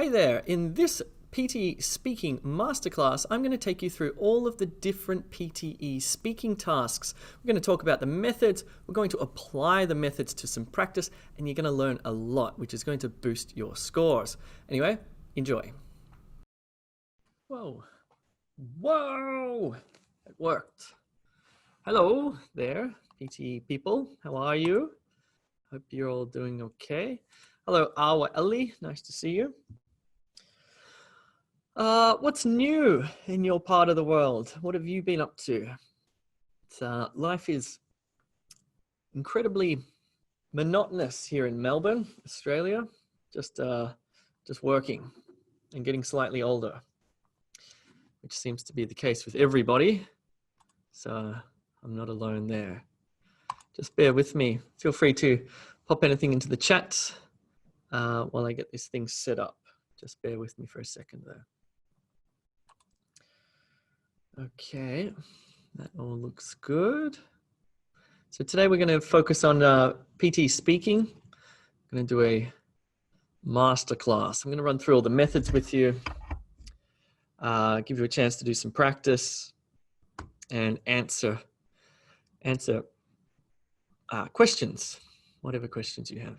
Hey there, in this PTE Speaking Masterclass, I'm going to take you through all of the different PTE speaking tasks. We're going to talk about the methods, we're going to apply the methods to some practice, and you're going to learn a lot, which is going to boost your scores. Anyway, enjoy. Whoa, whoa, it worked. Hello there, PTE people, how are you? Hope you're all doing okay. Hello, Awa Ali, nice to see you. What's new in your part of the world? What have you been up to? Life is incredibly monotonous here in Melbourne, Australia. Just working and getting slightly older, which seems to be the case with everybody. So I'm not alone there. Just bear with me. Feel free to pop anything into the chat while I get this thing set up. Just bear with me for a second though. Okay, that all looks good. So today we're going to focus on PTE speaking. I'm going to do a masterclass. I'm going to run through all the methods with you, give you a chance to do some practice and answer questions, whatever questions you have.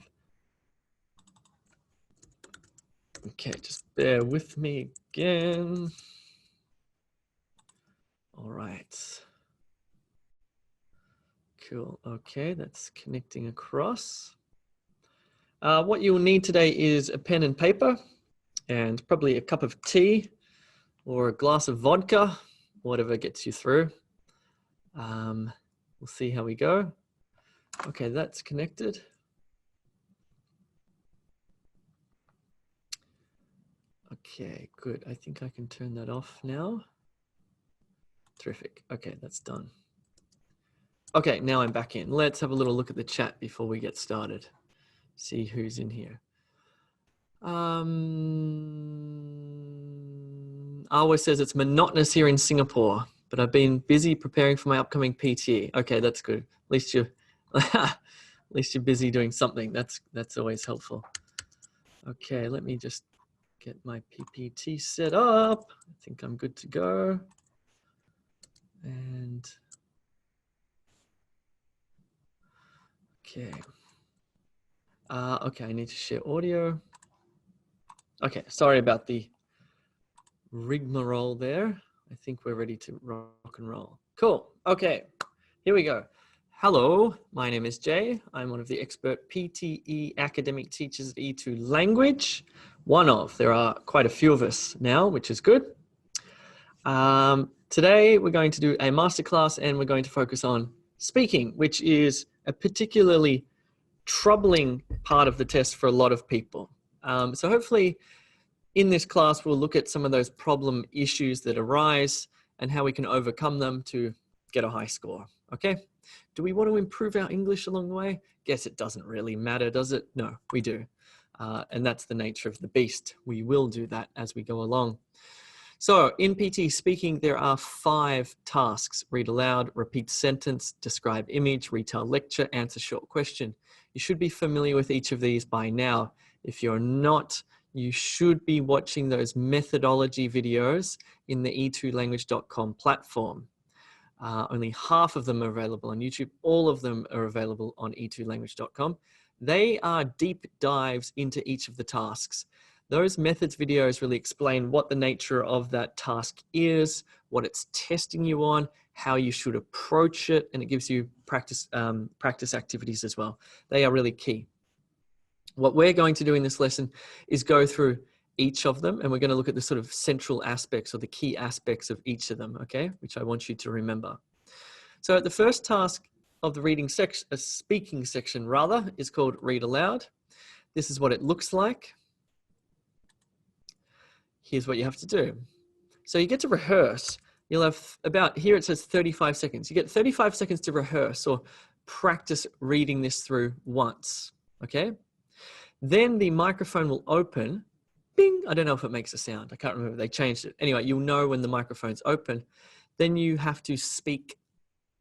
Okay, just bear with me again. All right. Cool. Okay, that's connecting across. What you'll need today is a pen and paper and probably a cup of tea or a glass of vodka, whatever gets you through. We'll see how we go. Okay, that's connected. Okay, good. I think I can turn that off now. Terrific. Okay, that's done. Okay, now I'm back in. Let's have a little look at the chat before we get started. See who's in here. Awa says it's monotonous here in Singapore, but I've been busy preparing for my upcoming PTE. Okay, that's good. At least you're busy doing something. That's always helpful. Okay, let me just get my PPT set up. I think I'm good to go. And okay. Okay, I need to share audio. Okay, sorry about the rigmarole there. I think we're ready to rock and roll. Cool. Okay, here we go. Hello, my name is Jay. I'm one of the expert PTE academic teachers at E2 Language. One of, there are quite a few of us now, which is good. Today, we're going to do a masterclass and we're going to focus on speaking, which is a particularly troubling part of the test for a lot of people. So hopefully in this class, we'll look at some of those problem issues that arise and how we can overcome them to get a high score, okay? Do we want to improve our English along the way? Guess it doesn't really matter, does it? No, we do. And that's the nature of the beast. We will do that as we go along. So in PTE speaking, there are 5 tasks: read aloud, repeat sentence, describe image, retell lecture, answer short question. You should be familiar with each of these by now. If you're not, you should be watching those methodology videos in the e2language.com platform. Only half of them are available on YouTube. All of them are available on e2language.com. They are deep dives into each of the tasks. Those methods videos really explain what the nature of that task is, what it's testing you on, how you should approach it, and it gives you practice activities as well. They are really key. What we're going to do in this lesson is go through each of them, and we're going to look at the sort of central aspects or the key aspects of each of them, okay, which I want you to remember. So the first task of the reading section, speaking section rather, is called read aloud. This is what it looks like. Here's what you have to do. So you get to rehearse. You'll have about, here it says 35 seconds. You get 35 seconds to rehearse or practice reading this through once, okay? Then the microphone will open, bing. I don't know if it makes a sound. I can't remember, they changed it. Anyway, you'll know when the microphone's open. Then you have to speak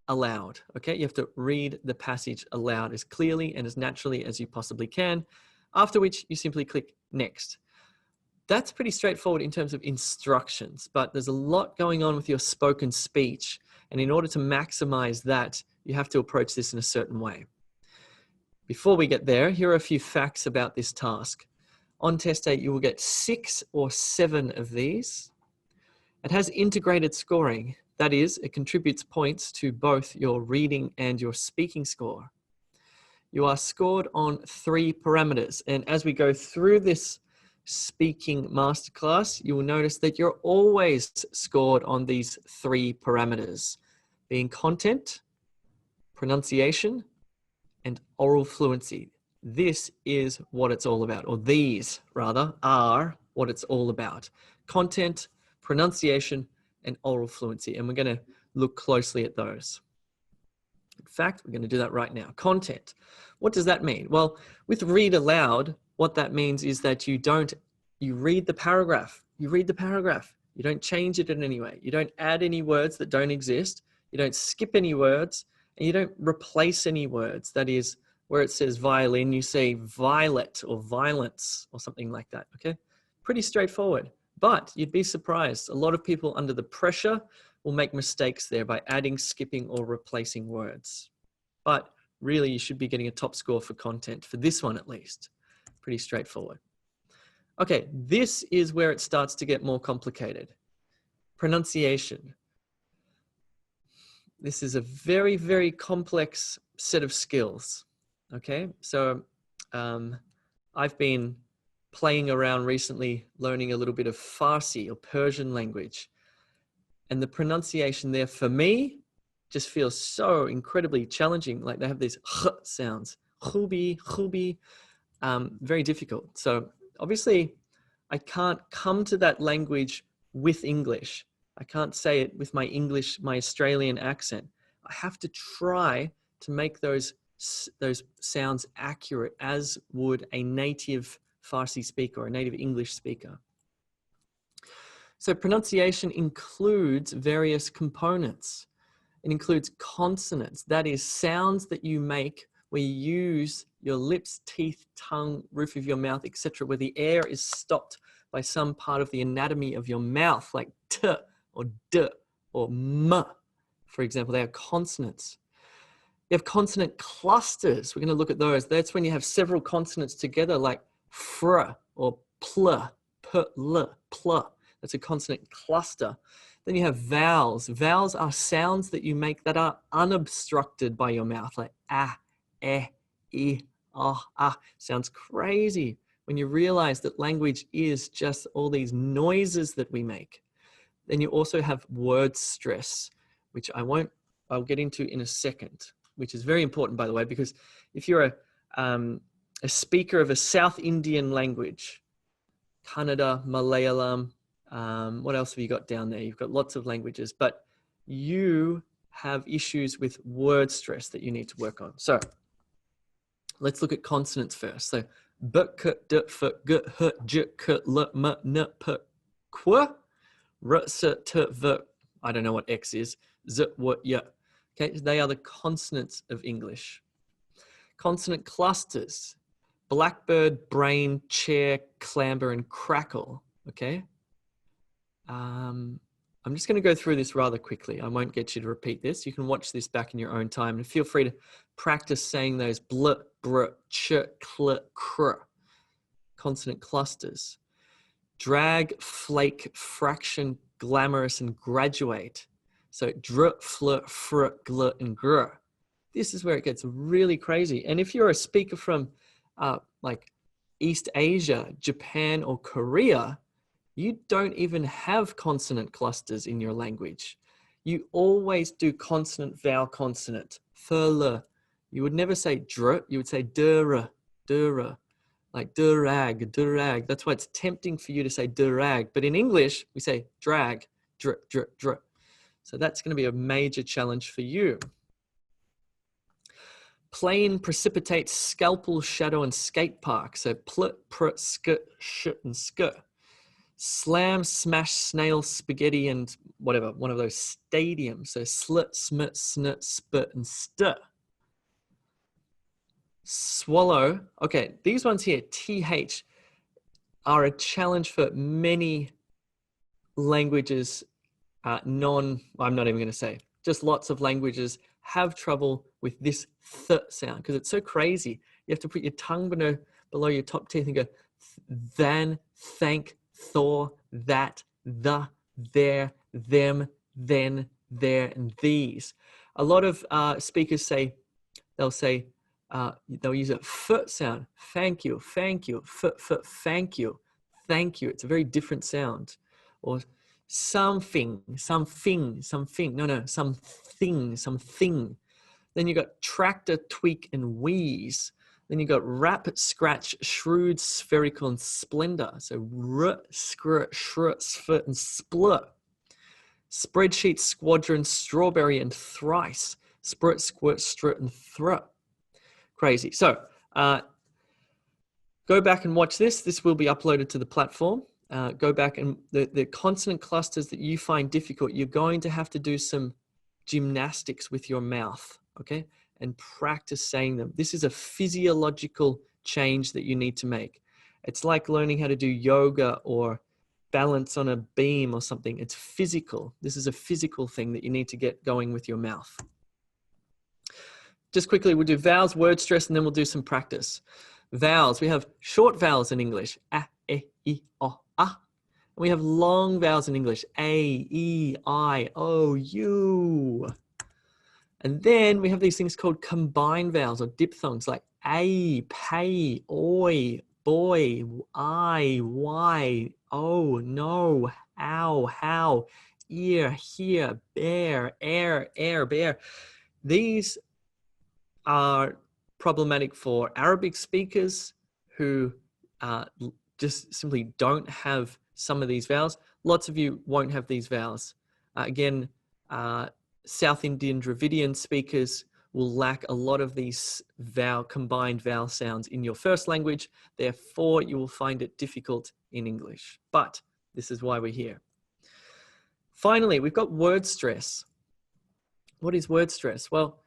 aloud, okay? You have to read the passage aloud as clearly and as naturally as you possibly can, after which you simply click next. that's pretty straightforward in terms of instructions, but there's a lot going on with your spoken speech. And in order to maximize that, you have to approach this in a certain way. Before we get there, here are a few facts about this task. On test 8, you will get 6 or 7 of these. It has integrated scoring. That is, it contributes points to both your reading and your speaking score. You are scored on 3 parameters. And as we go through this speaking masterclass, you will notice that you're always scored on these 3 parameters, being content, pronunciation, and oral fluency. This is what it's all about, or these rather are what it's all about. Content, pronunciation, and oral fluency. And we're going to look closely at those. In fact, we're going to do that right now. Content. What does that mean? Well, with read aloud, what that means is that you read the paragraph. You read the paragraph. You don't change it in any way. You don't add any words that don't exist. You don't skip any words, and you don't replace any words. That is, where it says violin, you say violet or violence or something like that, okay? Pretty straightforward, but you'd be surprised. A lot of people under the pressure will make mistakes there by adding, skipping, or replacing words. But really, you should be getting a top score for content, for this one at least. Pretty straightforward. Okay, this is where it starts to get more complicated. Pronunciation. This is a very, very complex set of skills. Okay, so I've been playing around recently, learning a little bit of Farsi or Persian language. And the pronunciation there for me just feels so incredibly challenging. Like they have these h sounds, khubi, very difficult. So obviously I can't come to that language with English. I can't say it with my English, my Australian accent. I have to try to make those sounds accurate as would a native Farsi speaker or a native English speaker. So pronunciation includes various components. It includes consonants, that is sounds that you make where you use your lips, teeth, tongue, roof of your mouth, etc., where the air is stopped by some part of the anatomy of your mouth, like t or d or m, for example. They are consonants. You have consonant clusters. We're going to look at those. That's when you have several consonants together, like fr or pl, pl. That's a consonant cluster. Then you have vowels. Vowels are sounds that you make that are unobstructed by your mouth, like ah, eh, e, ah. Sounds crazy when you realize that language is just all these noises that we make. Then you also have word stress, which I'll get into in a second, which is very important, by the way, because if you're a speaker of a South Indian language, Kannada, Malayalam, what else have you got down there? You've got lots of languages, but you have issues with word stress that you need to work on. So let's look at consonants first. So b, k, d, f, g, h, j, k, l, m, n, p, qu, r, s, t, v, I don't know what x is, z, w, y. Okay, they are the consonants of English. Consonant clusters: blackbird, brain, chair, clamber, and crackle. Okay. I'm just going to go through this rather quickly. I won't get you to repeat this. You can watch this back in your own time, and feel free to practice saying those bl, br, ch, cl, cr. Consonant clusters: drag, flake, fraction, glamorous, and graduate. So dr, fl, fr, gl, and gr. This is where it gets really crazy. And if you're a speaker from like East Asia, Japan, or Korea, you don't even have consonant clusters in your language. You always do consonant, vowel, consonant. L. You would never say dr, you would say dura, like durag, durag. That's why it's tempting for you to say durag. But in English, we say drag, dr, dr, dr. So that's going to be a major challenge for you. Plane, precipitate, scalpel, shadow, and skate park. So pl, pr, sk, sh, and sk. Slam, smash, snail, spaghetti, and whatever, one of those stadiums. So slit, smit, snit, spit, and st. Swallow. Okay, these ones here, th. are a challenge for many languages. I'm not even going to say, just lots of languages have trouble with this th sound because it's so crazy. You have to put your tongue below your top teeth and go than, thank, Thor, that, the, there, them, then, there, and these. A lot of speakers say, they'll use a f sound. Thank you, thank you, thank you, thank you. It's a very different sound. Or something, something, something. No, something. Then you got tractor, tweak, and wheeze. Then you got rap, scratch, shrewd, spherical, and splendor. So r, scr, shr, sf, and spl. Spreadsheet, squadron, strawberry, and thrice. Sprit, squirt, strut, and thr. Crazy. So go back and watch this. This will be uploaded to the platform. Go back and the consonant clusters that you find difficult, you're going to have to do some gymnastics with your mouth, okay? And practice saying them. This is a physiological change that you need to make. It's like learning how to do yoga or balance on a beam or something. It's physical. This is a physical thing that you need to get going with your mouth. Just quickly, we'll do vowels, word stress, and then we'll do some practice. Vowels, we have short vowels in English, a, e, o, a. And we have long vowels in English, a, e, I, o, u. And then we have these things called combined vowels or diphthongs like a, pay, oi, boy, I, why, oh, no, ow, how, ear, here, bear, air, bear. These are problematic for Arabic speakers who just simply don't have some of these vowels. Lots of you won't have these vowels. Again, South Indian Dravidian speakers will lack a lot of these combined vowel sounds in your first language. Therefore, you will find it difficult in English. But this is why we're here. Finally, we've got word stress. What is word stress? Well,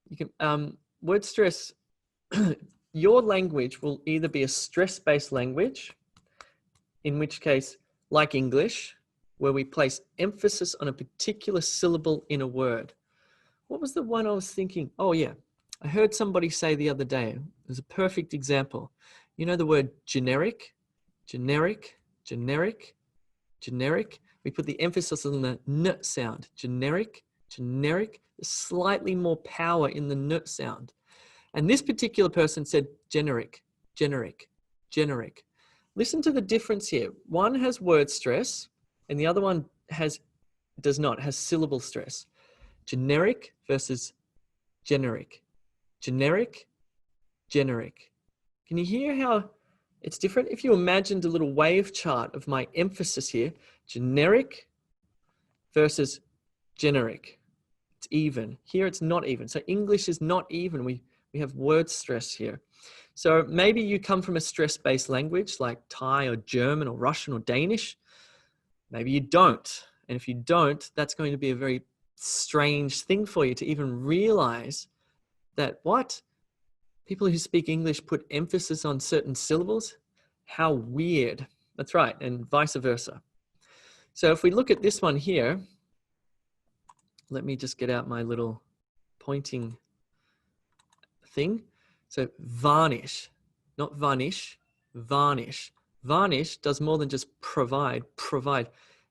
you can word stress. Your language will either be a stress-based language, in which case, like English, where we place emphasis on a particular syllable in a word. What was the one I was thinking? Oh yeah, I heard somebody say the other day, it was a perfect example. You know the word generic, generic, generic, generic? We put the emphasis on the n sound, generic, generic, slightly more power in the n sound. And this particular person said generic, generic, generic. Listen to the difference here. One has word stress and the other one does not, has syllable stress. Generic versus generic, generic, generic. Can you hear how it's different? If you imagined a little wave chart of my emphasis here, generic versus generic, it's even. Here it's not even. So English is not even. We have word stress here. So maybe you come from a stress-based language like Thai or German or Russian or Danish. Maybe you don't. And if you don't, that's going to be a very strange thing for you to even realize that what? People who speak English put emphasis on certain syllables? How weird. That's right, and vice versa. So if we look at this one here, let me just get out my little pointing thing. So varnish, not varnish, varnish. Varnish does more than just provide,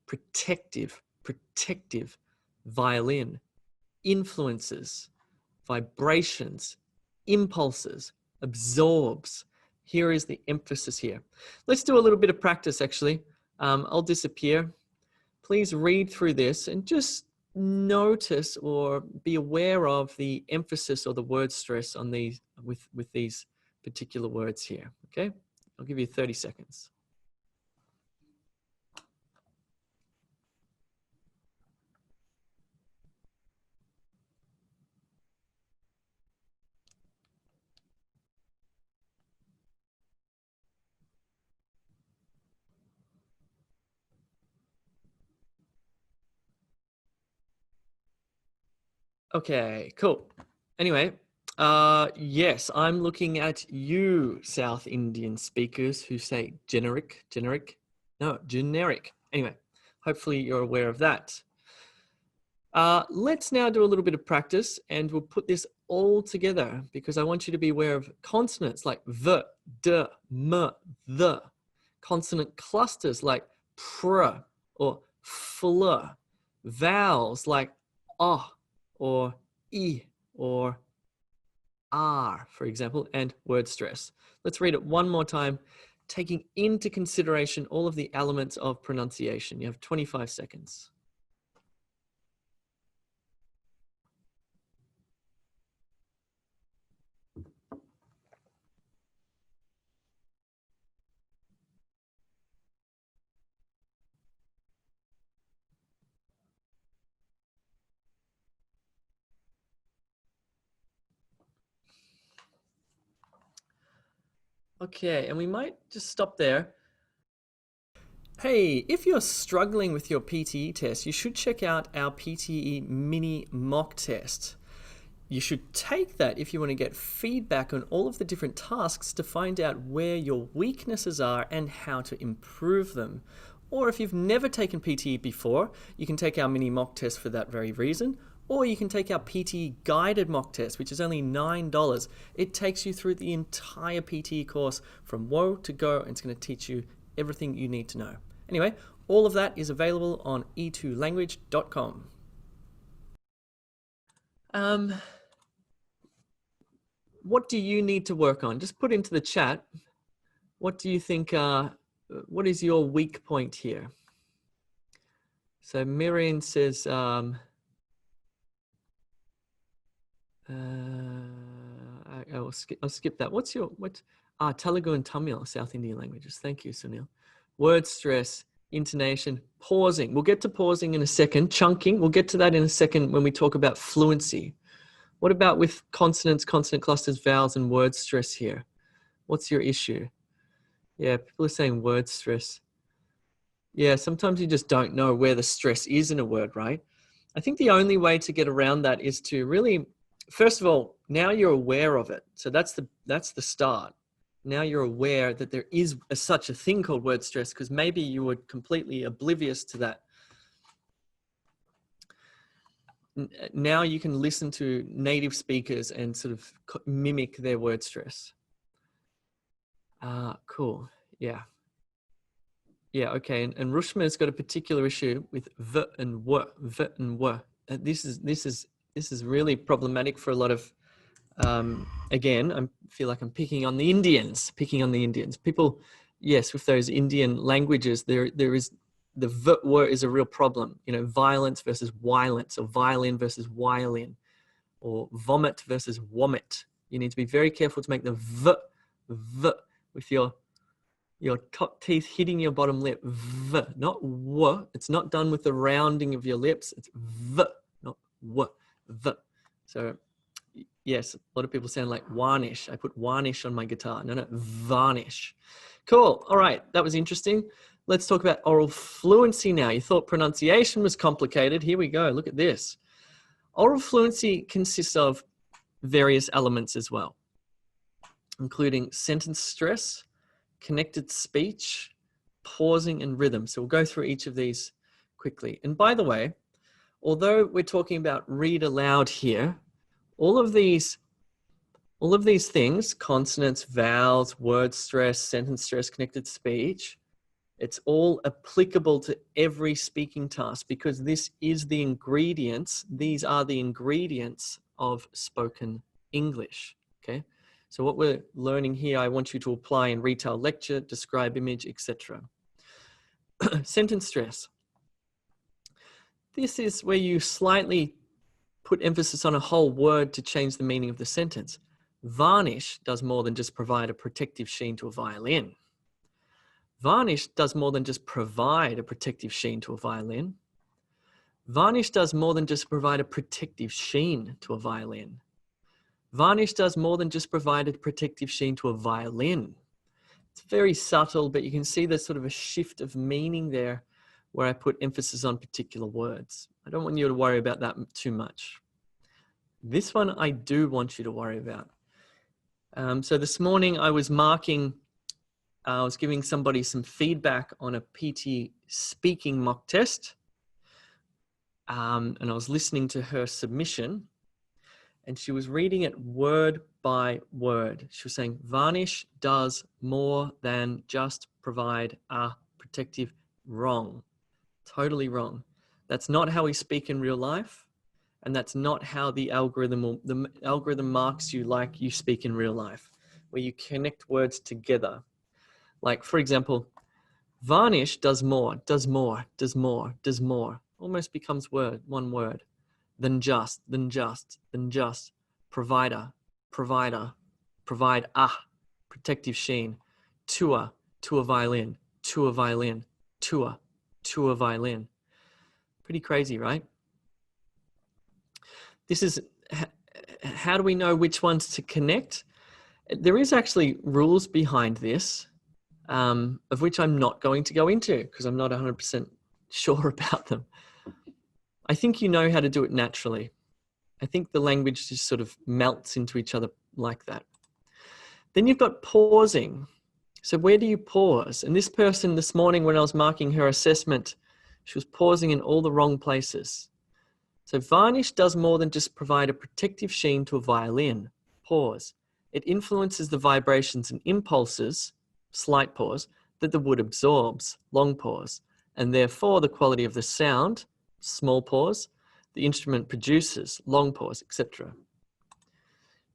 protective, violin, influences, vibrations, impulses, absorbs. Here is the emphasis here. Let's do a little bit of practice actually. I'll disappear. Please read through this and just notice or be aware of the emphasis or the word stress on these with these particular words here. Okay, I'll give you 30 seconds. Okay, cool. Anyway, Yes, I'm looking at you, South Indian speakers who say generic. Anyway, hopefully you're aware of that. Let's now do a little bit of practice and we'll put this all together because I want you to be aware of consonants like v, d, m, the. Consonant clusters like pr or fl. Vowels like or e or r, for example, and word stress. Let's read it one more time, taking into consideration all of the elements of pronunciation. You have 25 seconds. Okay, and we might just stop there. Hey, if you're struggling with your PTE test, you should check out our PTE mini mock test. You should take that if you want to get feedback on all of the different tasks to find out where your weaknesses are and how to improve them. Or if you've never taken PTE before, you can take our mini mock test for that very reason. Or you can take our PTE guided mock test, which is only $9. It takes you through the entire PTE course from woe to go, and it's going to teach you everything you need to know. Anyway, all of that is available on e2language.com. What do you need to work on? Just put into the chat. What do you think, what is your weak point here? So Miriam says, I'll skip that. Telugu and Tamil, South Indian languages. Thank you, Sunil. Word stress, intonation, pausing. We'll get to pausing in a second. Chunking, we'll get to that in a second when we talk about fluency. What about with consonants, consonant clusters, vowels, and word stress here? What's your issue? Yeah, people are saying word stress. Yeah, sometimes you just don't know where the stress is in a word, right? I think the only way to get around that is to really, first of all, now you're aware of it. So that's the start. Now you're aware that there is such a thing called word stress, because maybe you were completely oblivious to that. Now you can listen to native speakers and sort of mimic their word stress. Cool. Yeah. Yeah, okay. And Rushma's got a particular issue with v and w, v and w. This is really problematic for a lot of, again, I feel like I'm picking on the Indians. People, yes, with those Indian languages, there is, the v word is a real problem. You know, violence versus violence, or violin versus violin, or vomit versus vomit. You need to be very careful to make the v with your top teeth hitting your bottom lip. V, not w. It's not done with the rounding of your lips. It's v, not w. V. So yes, a lot of people sound like varnish. I put varnish on my guitar. No, varnish. Cool. All right, that was interesting. Let's talk about oral fluency now. You thought pronunciation was complicated. Here we go. Look at this. Oral fluency consists of various elements as well, including sentence stress, connected speech, pausing, and rhythm. So we'll go through each of these quickly. And by the way, although we're talking about read aloud here, all of these things, consonants, vowels, word stress, sentence stress, connected speech, it's all applicable to every speaking task, because this is the ingredients, these are the ingredients of spoken English, okay? So what we're learning here, I want you to apply in Retell Lecture, describe image, etc. Sentence stress. This is where you slightly put emphasis on a whole word to change the meaning of the sentence. Varnish does more than just provide a protective sheen to a violin. Varnish does more than just provide a protective sheen to a violin. Varnish does more than just provide a protective sheen to a violin. Varnish does more than just provide a protective sheen to a violin. It's very subtle, but you can see there's sort of a shift of meaning there where I put emphasis on particular words. I don't want you to worry about that too much. This one I do want you to worry about. So this morning I was giving somebody some feedback on a PTE speaking mock test. And I was listening to her submission, and she was reading it word by word. She was saying, varnish does more than just provide a protective. Wrong. Totally wrong. That's not how we speak in real life. And that's not how the algorithm marks you like you speak in real life, where you connect words together. Like, for example, varnish does more, does more, does more, does more. Almost becomes one word. Than just, than just, than just. Provider, provider, provide a protective sheen. To a violin, to a violin, to a violin. Pretty crazy, right? This is, how do we know which ones to connect? There is actually rules behind this, of which I'm not going to go into because I'm not 100% sure about them. I think you know how to do it naturally. I think the language just sort of melts into each other like that. Then you've got pausing. So where do you pause? And this person this morning when I was marking her assessment, she was pausing in all the wrong places. So varnish does more than just provide a protective sheen to a violin. Pause. It influences the vibrations and impulses, slight pause, that the wood absorbs, long pause, and therefore the quality of the sound, small pause, the instrument produces, long pause, etc.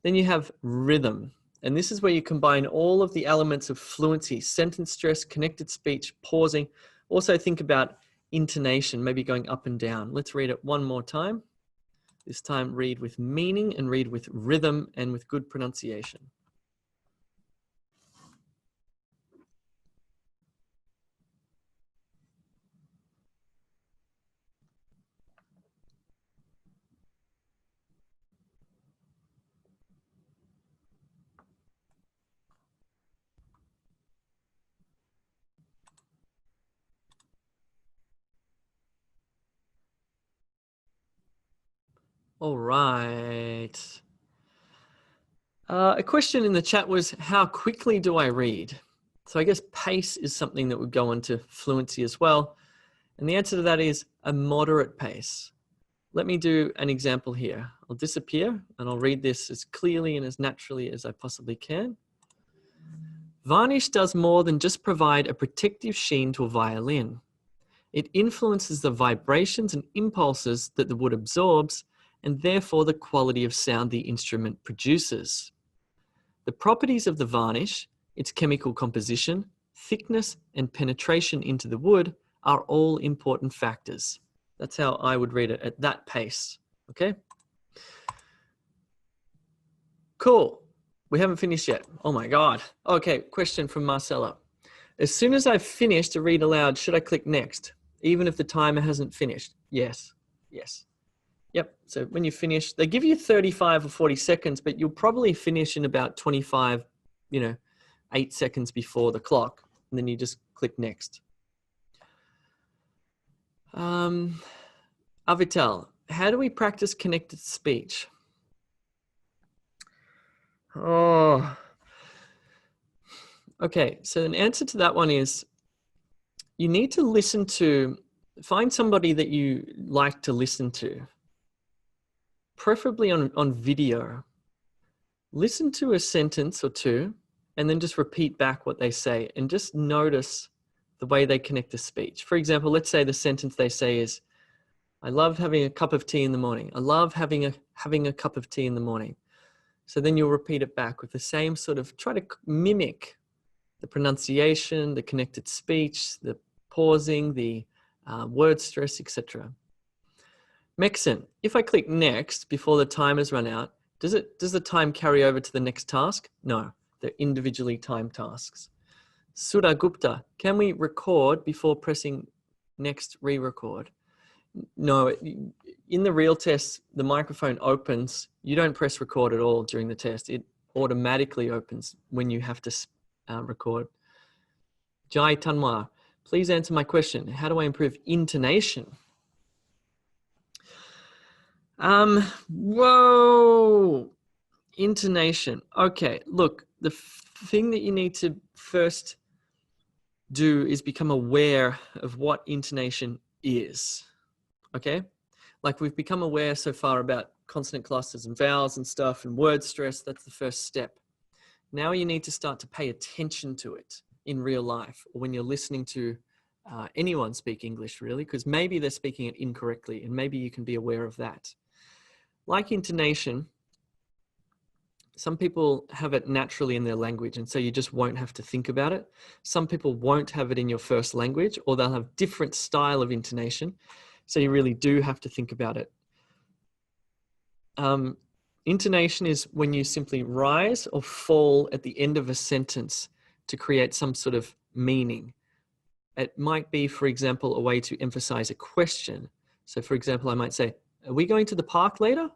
Then you have rhythm, and this is where you combine all of the elements of fluency, sentence stress, connected speech, pausing. Also think about intonation, maybe going up and down. Let's read it one more time. This time read with meaning and read with rhythm and with good pronunciation. All right. A question in the chat was, how quickly do I read? So I guess pace is something that would go into fluency as well. And the answer to that is a moderate pace. Let me do an example here. I'll disappear and I'll read this as clearly and as naturally as I possibly can. Varnish does more than just provide a protective sheen to a violin. It influences the vibrations and impulses that the wood absorbs, and therefore the quality of sound the instrument produces. The properties of the varnish, its chemical composition, thickness, and penetration into the wood are all important factors. That's how I would read it at that pace, okay? Cool. We haven't finished yet. Oh my God. Okay, question from Marcella. As soon as I've finished to read aloud, should I click next, even if the timer hasn't finished? Yes, yes. Yep, so when you finish, they give you 35 or 40 seconds, but you'll probably finish in about 25, 8 seconds before the clock, and then you just click next. Avital, how do we practice connected speech? Oh, okay, so an answer to that one is you need to find somebody that you like to listen to, preferably on video. Listen to a sentence or two and then just repeat back what they say and just notice the way they connect the speech. For example, let's say the sentence they say is, I love having a cup of tea in the morning. I love having a cup of tea in the morning. So then you'll repeat it back with the same sort of, try to mimic the pronunciation, the connected speech, the pausing, the word stress, etc. Mexen, if I click next before the timer's run out, does the time carry over to the next task? No, they're individually timed tasks. Sudha Gupta, can we record before pressing next re-record? No, in the real test, the microphone opens. You don't press record at all during the test. It automatically opens when you have to record. Jai Tanwar, please answer my question. How do I improve intonation? Whoa. Intonation. Okay, look, the thing that you need to first do is become aware of what intonation is. Okay? Like we've become aware so far about consonant clusters and vowels and stuff and word stress. That's the first step. Now you need to start to pay attention to it in real life or when you're listening to anyone speak English, really, because maybe they're speaking it incorrectly and maybe you can be aware of that. Like intonation, some people have it naturally in their language and so you just won't have to think about it. Some people won't have it in your first language or they'll have different style of intonation. So you really do have to think about it. Intonation is when you simply rise or fall at the end of a sentence to create some sort of meaning. It might be, for example, a way to emphasize a question. So for example, I might say, are we going to the park later?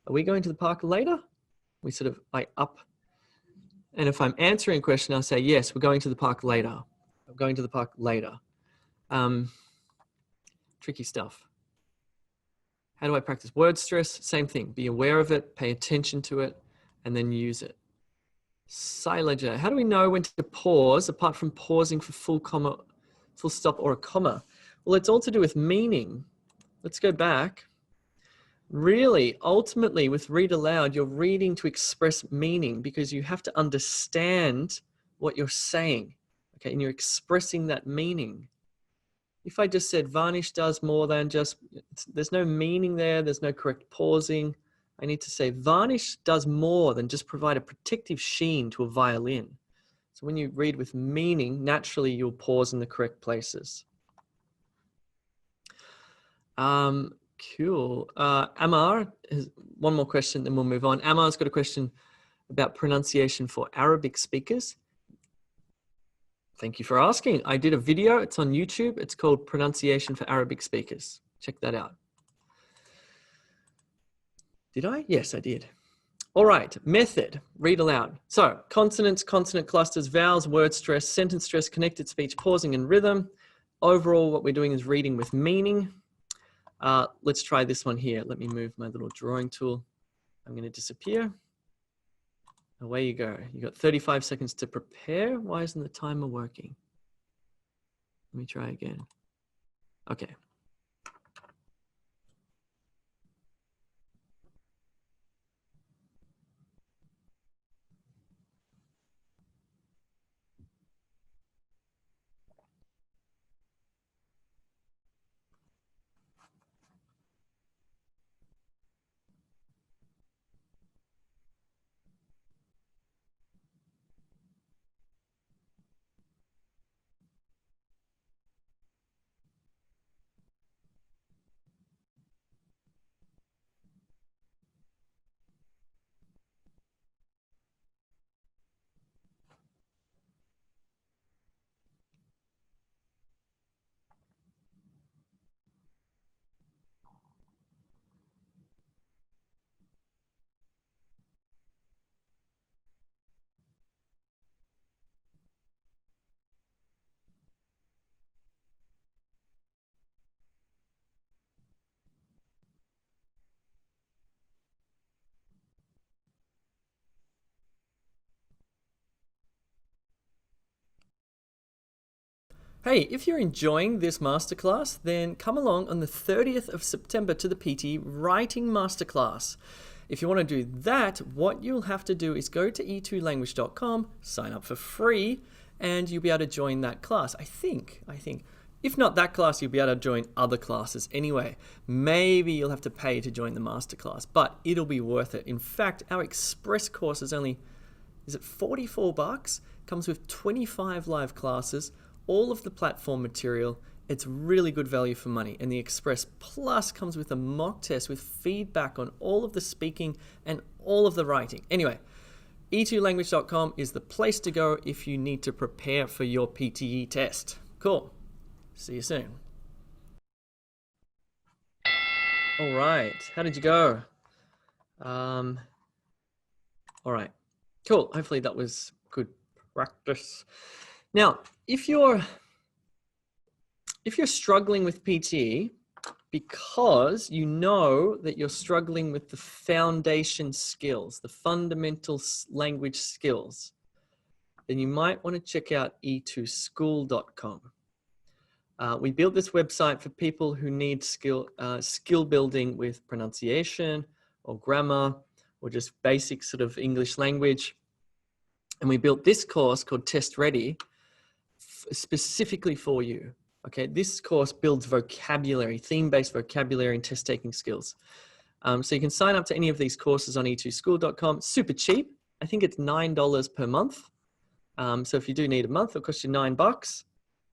Are we going to the park later? We sort of like up. And if I'm answering a question, I'll say, yes, we're going to the park later. I'm going to the park later. Tricky stuff. How do I practice word stress? Same thing. Be aware of it, pay attention to it, and then use it. Silager. How do we know when to pause apart from pausing for full stop or a comma? Well, it's all to do with meaning. Let's go back. Really, ultimately, with read aloud, you're reading to express meaning because you have to understand what you're saying, okay? And you're expressing that meaning. If I just said varnish does more than just, there's no meaning there, there's no correct pausing. I need to say varnish does more than just provide a protective sheen to a violin. So when you read with meaning, naturally you'll pause in the correct places. Cool. Amar has one more question, then we'll move on. Amar's got a question about pronunciation for Arabic speakers. Thank you for asking. I did a video. It's on YouTube. It's called Pronunciation for Arabic Speakers. Check that out. Did I? Yes, I did. All right. Method. Read aloud. So consonants, consonant clusters, vowels, word stress, sentence stress, connected speech, pausing and rhythm. Overall, what we're doing is reading with meaning. Let's try this one here. Let me move my little drawing tool. I'm going to disappear. Away you go. You got 35 seconds to prepare. Why isn't the timer working? Let me try again. Okay. Hey, if you're enjoying this masterclass, then come along on the 30th of September to the PTE Writing Masterclass. If you want to do that, what you'll have to do is go to e2language.com, sign up for free, and you'll be able to join that class. I think. If not that class, you'll be able to join other classes anyway. Maybe you'll have to pay to join the masterclass, but it'll be worth it. In fact, our express course is only, is it $44? Comes with 25 live classes, all of the platform material. It's really good value for money. And the Express Plus comes with a mock test with feedback on all of the speaking and all of the writing. Anyway, e2language.com is the place to go if you need to prepare for your PTE test. Cool. See you soon. All right. How did you go? All right. Cool. Hopefully that was good practice. Now, if you're struggling with PTE, because you know that you're struggling with the foundation skills, the fundamental language skills, then you might want to check out e2school.com. We built this website for people who need skill building with pronunciation or grammar or just basic sort of English language. And we built this course called Test Ready specifically for you. Okay, this course builds vocabulary, theme-based vocabulary and test-taking skills. So you can sign up to any of these courses on e2school.com. Super cheap. I think it's $9 per month. So if you do need a month, it'll cost you $9.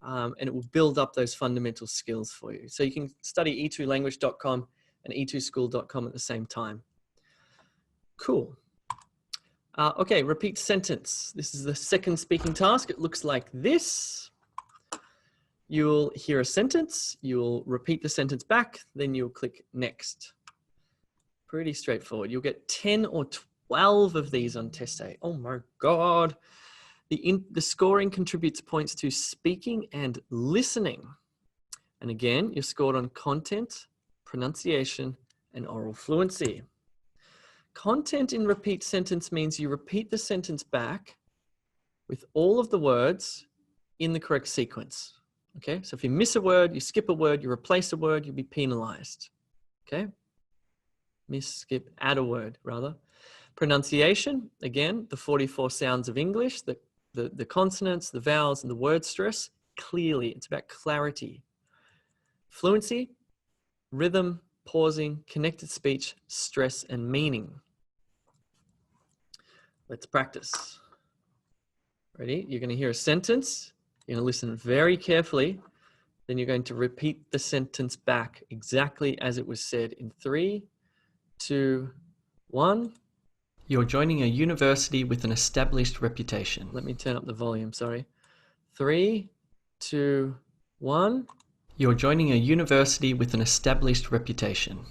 And it will build up those fundamental skills for you. So you can study e2language.com and e2school.com at the same time. Cool. Okay, repeat sentence. This is the second speaking task. It looks like this. You'll hear a sentence, you'll repeat the sentence back, then you'll click next. Pretty straightforward. You'll get 10 or 12 of these on test A. Oh my God. The scoring contributes points to speaking and listening. And again, you're scored on content, pronunciation, and oral fluency. Content in repeat sentence means you repeat the sentence back with all of the words in the correct sequence. Okay, so if you miss a word, you skip a word, you replace a word, you'll be penalized. Okay, miss, skip, add a word rather. Pronunciation, again, the 44 sounds of English, the consonants, the vowels, and the word stress, clearly, it's about clarity. Fluency, rhythm, pausing, connected speech, stress, and meaning. Let's practice. Ready? You're going to hear a sentence. You're going to listen very carefully. Then you're going to repeat the sentence back exactly as it was said in 3, 2, 1. You're joining a university with an established reputation. Let me turn up the volume, sorry. 3, 2, 1. You're joining a university with an established reputation.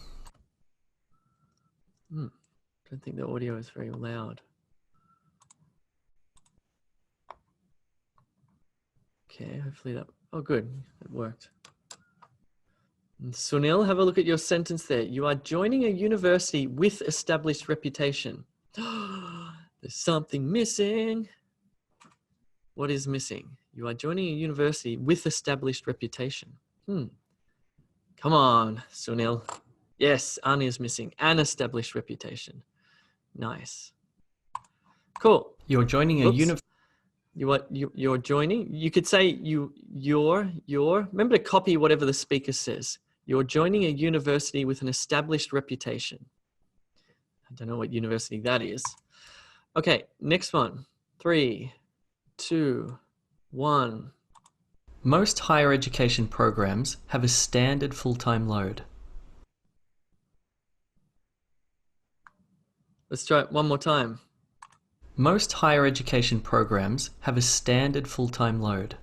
Don't think the audio is very loud. Okay, hopefully that, oh good, it worked. And Sunil, have a look at your sentence there. You are joining a university with established reputation. There's something missing. What is missing? You are joining a university with established reputation. Come on, Sunil. Yes, An is missing. An established reputation. Nice. Cool. You're joining a university. You're joining. You could say you're. Remember to copy whatever the speaker says. You're joining a university with an established reputation. I don't know what university that is. Okay, next one. 3, 2, 1. Most higher education programs have a standard full-time load. Let's try it one more time. Most higher education programs have a standard full-time load.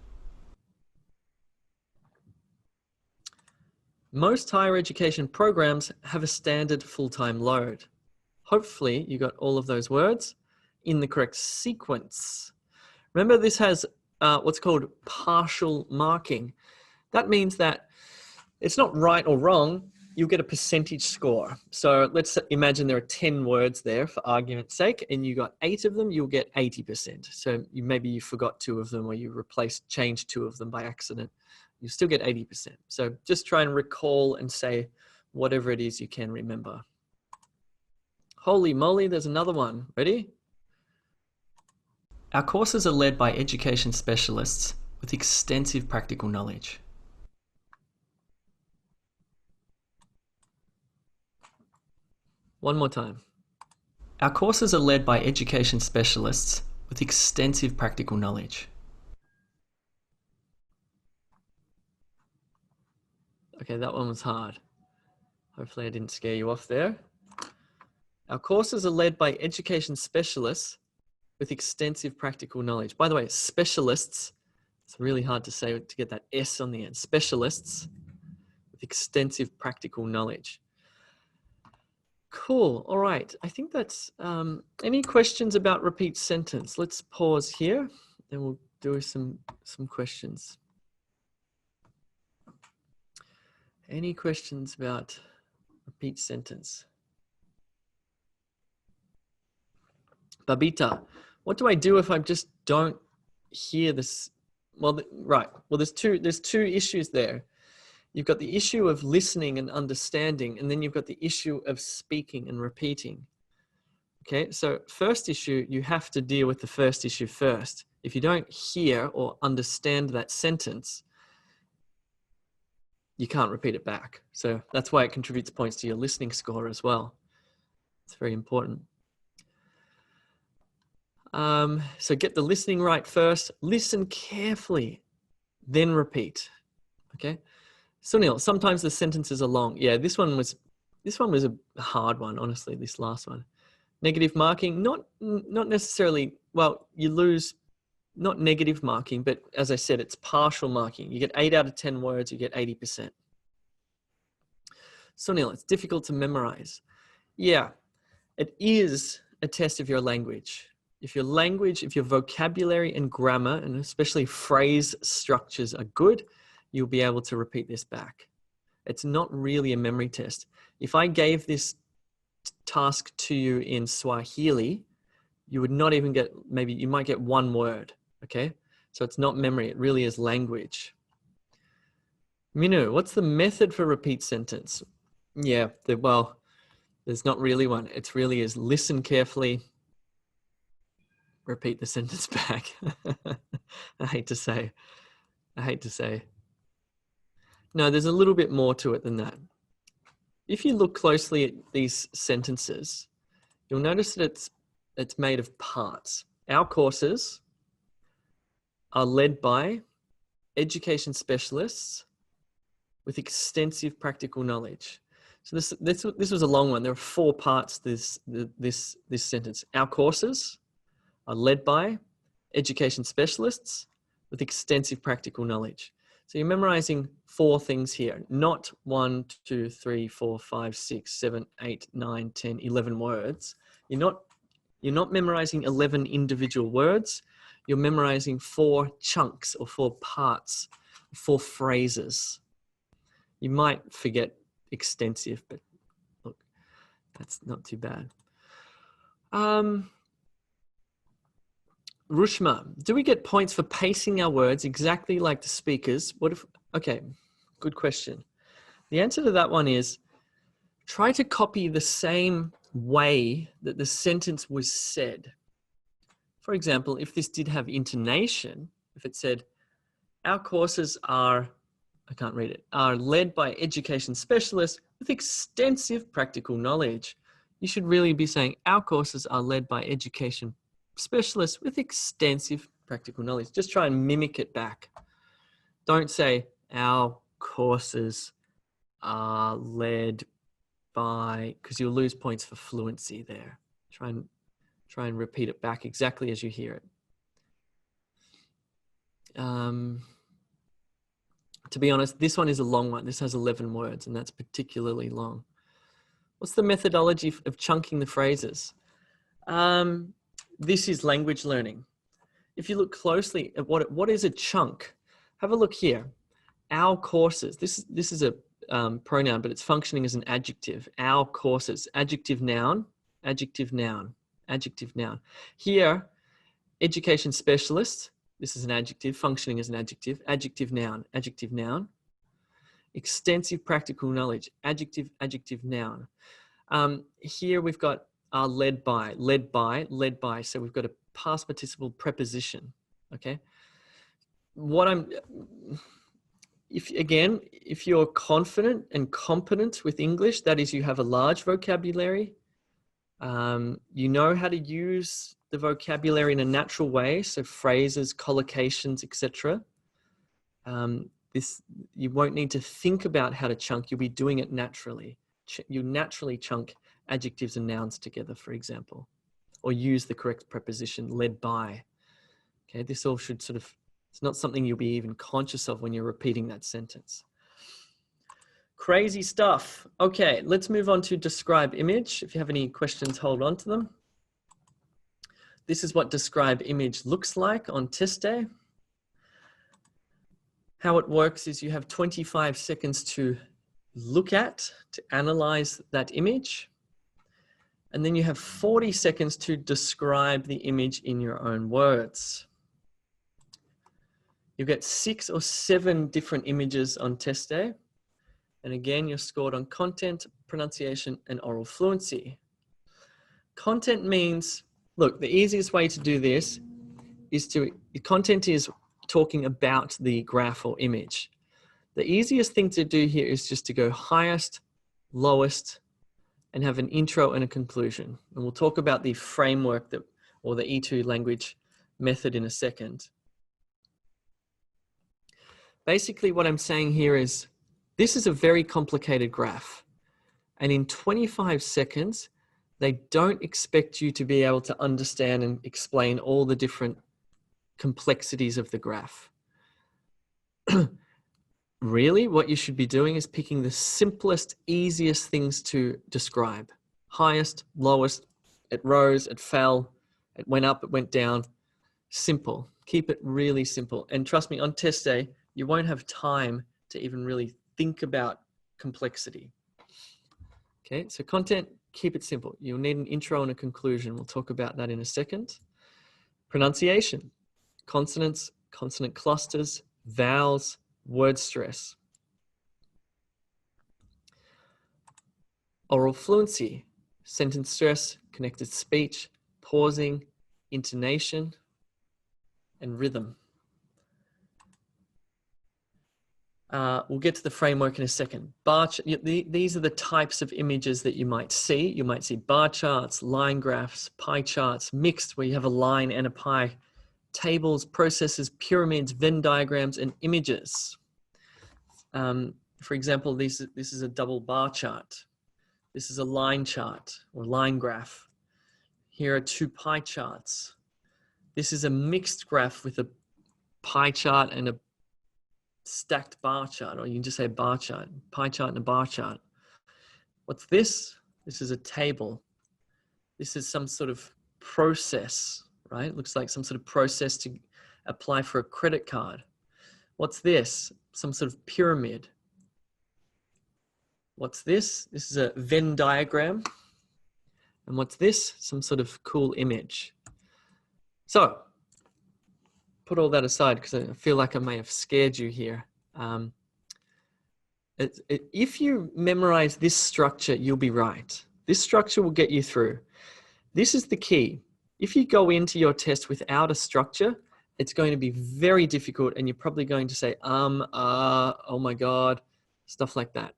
Most higher education programs have a standard full-time load. Hopefully you got all of those words in the correct sequence. Remember, this has what's called partial marking. That means that it's not right or wrong. You'll get a percentage score. So let's imagine there are 10 words there for argument's sake, and you got 8 of them, you'll get 80%. So maybe you forgot 2 of them, or you changed 2 of them by accident. You still get 80%. So just try and recall and say whatever it is you can remember. Holy moly, there's another one. Ready? Our courses are led by education specialists with extensive practical knowledge. One more time. Our courses are led by education specialists with extensive practical knowledge. Okay, that one was hard. Hopefully I didn't scare you off there. Our courses are led by education specialists with extensive practical knowledge. By the way, specialists, it's really hard to say to get that S on the end. Specialists with extensive practical knowledge. Cool. All right. I think that's any questions about repeat sentence? Let's pause here and we'll do some questions. Any questions about repeat sentence? Babita, what do I do if I just don't hear this? Well, right. Well, there's two issues there. You've got the issue of listening and understanding, and then you've got the issue of speaking and repeating. Okay, so first issue, you have to deal with the first issue first. If you don't hear or understand that sentence, you can't repeat it back. So that's why it contributes points to your listening score as well. It's very important. So get the listening right first, listen carefully, then repeat. Okay. Sunil, sometimes the sentences are long. Yeah, this one was a hard one, honestly, this last one. Negative marking, not necessarily, well, you lose, not negative marking, but as I said, it's partial marking. You get 8 out of 10 words, you get 80%. Sunil, it's difficult to memorize. Yeah, it is a test of your language. If your language, if your vocabulary and grammar, and especially phrase structures are good, you'll be able to repeat this back. It's not really a memory test. If I gave this task to you in Swahili, you would not even get, maybe you might get one word, okay? So it's not memory, it really is language. Minu, what's the method for repeat sentence? Yeah, well, there's not really one. It's really is listen carefully, repeat the sentence back. I hate to say. No, there's a little bit more to it than that. If you look closely at these sentences, you'll notice that it's made of parts. Our courses are led by education specialists with extensive practical knowledge. So this was a long one. There are 4 parts to this sentence. Our courses are led by education specialists with extensive practical knowledge. So you're memorizing 4 things here, not 1, 2, 3, 4, 5, 6, 7, 8, 9, 10, 11 words. You're not memorizing 11 individual words. You're memorizing 4 chunks or 4 parts, 4 phrases. You might forget extensive, but look, that's not too bad. Rushma, do we get points for pacing our words exactly like the speakers? Okay, good question. The answer to that one is try to copy the same way that the sentence was said. For example, if this did have intonation, if it said, our courses are, I can't read it, are led by education specialists with extensive practical knowledge. You should really be saying, our courses are led by education specialists with extensive practical knowledge. Just try and mimic it back. Don't say, our courses are led by, because you'll lose points for fluency there. Try and repeat it back exactly as you hear it. To be honest, this one is a long one. This has 11 words, and that's particularly long. What's the methodology of chunking the phrases? This is language learning. If you look closely at what is a chunk, have a look here. Our courses, this is a pronoun, but it's functioning as an adjective. Our courses, adjective, noun, adjective, noun, adjective, noun. Here, education specialist, this is an adjective, functioning as an adjective, adjective, noun, adjective, noun. Extensive practical knowledge, adjective, adjective, noun. Here we've got led by. So we've got a past participle preposition, okay? If you're confident and competent with English, that is, you have a large vocabulary, you know how to use the vocabulary in a natural way, so phrases, collocations, etc. You won't need to think about how to chunk, you'll be doing it naturally. You naturally chunk adjectives and nouns together, for example, or use the correct preposition, led by. Okay, this all should sort of, it's not something you'll be even conscious of when you're repeating that sentence. Crazy stuff. Okay, let's move on to describe image. If you have any questions, hold on to them. This is what describe image looks like on test day. How it works is you have 25 seconds to look at, to analyze that image. And then you have 40 seconds to describe the image in your own words. You get 6 or 7 different images on test day. And again, you're scored on content, pronunciation, and oral fluency. Content means, look, the easiest way to do this is content is talking about the graph or image. The easiest thing to do here is just to go highest, lowest, and have an intro and a conclusion. And we'll talk about the framework or the E2 language method in a second. Basically, what I'm saying here is, this is a very complicated graph. And in 25 seconds, they don't expect you to be able to understand and explain all the different complexities of the graph. Really, what you should be doing is picking the simplest, easiest things to describe. Highest, lowest, it rose, it fell, it went up, it went down. Simple. Keep it really simple. And trust me, on test day, you won't have time to even really think about complexity. Okay, so content, keep it simple. You'll need an intro and a conclusion. We'll talk about that in a second. Pronunciation, consonants, consonant clusters, vowels, word stress. Oral fluency, sentence stress, connected speech, pausing, intonation, and rhythm. We'll get to the framework in a second. These are the types of images that you might see. You might see bar charts, line graphs, pie charts, mixed where you have a line and a pie, tables, processes, pyramids, Venn diagrams, and images. For example, this is a double bar chart. This is a line chart or line graph. Here are 2 pie charts. This is a mixed graph with a pie chart and a stacked bar chart, or you can just say bar chart, pie chart and a bar chart. What's this? This is a table. This is some sort of process, right? It looks like some sort of process to apply for a credit card. What's this? Some sort of pyramid. What's this? This is a Venn diagram. And what's this? Some sort of cool image. So, put all that aside because I feel like I may have scared you here. If you memorize this structure, you'll be right. This structure will get you through. This is the key. If you go into your test without a structure, it's going to be very difficult and you're probably going to say, oh my God, stuff like that.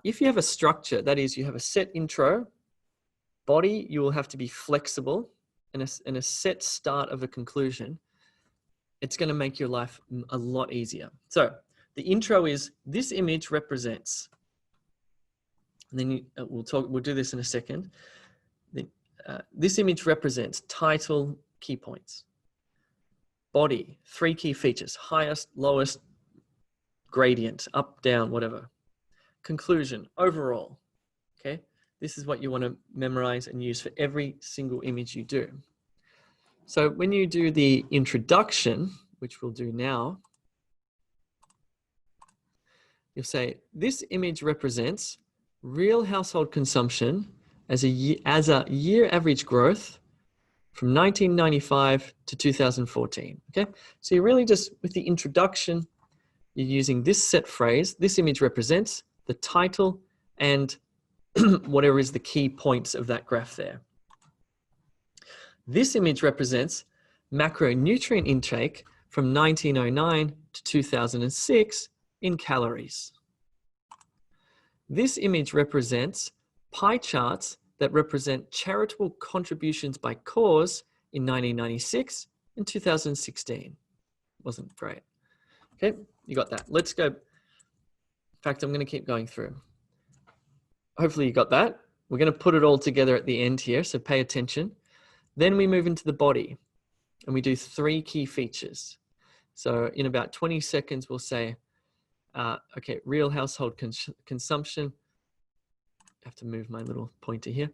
If you have a structure, that is, you have a set intro, body, you will have to be flexible, and a set start of a conclusion. It's going to make your life a lot easier. So the intro is, this image represents, and then we'll do this in a second. This image represents title, key points. Body, 3 key features, highest, lowest, gradient, up, down, whatever. Conclusion, overall, okay? This is what you want to memorize and use for every single image you do. So when you do the introduction, which we'll do now, you'll say, this image represents real household consumption as a year average growth from 1995 to 2014, okay? So you're really just, with the introduction, you're using this set phrase, this image represents the title and whatever is the key points of that graph there. This image represents macronutrient intake from 1909 to 2006 in calories. This image represents pie charts that represent charitable contributions by cause in 1996 and 2016. Wasn't great. Okay, you got that. Let's go. In fact, I'm going to keep going through. Hopefully you got that. We're going to put it all together at the end here, so pay attention. Then we move into the body and we do 3 key features. So in about 20 seconds, we'll say, okay, real household consumption. I have to move my little pointer here.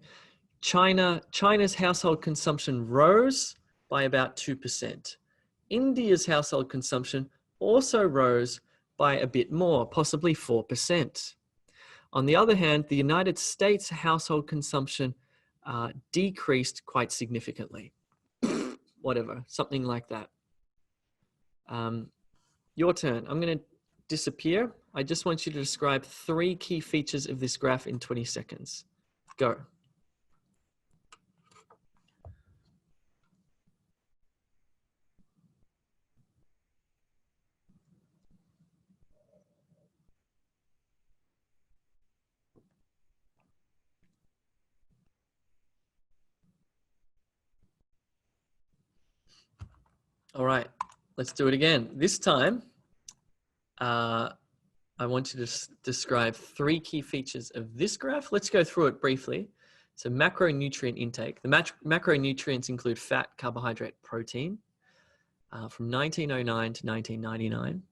China's household consumption rose by about 2%. India's household consumption also rose by a bit more, possibly 4%. On the other hand, the United States household consumption decreased quite significantly. Whatever, something like that. Your turn. I'm going to disappear. I just want you to describe 3 key features of this graph in 20 seconds. Go. All right, let's do it again. This time, I want you to describe 3 key features of this graph. Let's go through it briefly. So macronutrient intake. The macronutrients include fat, carbohydrate, protein from 1909 to 1999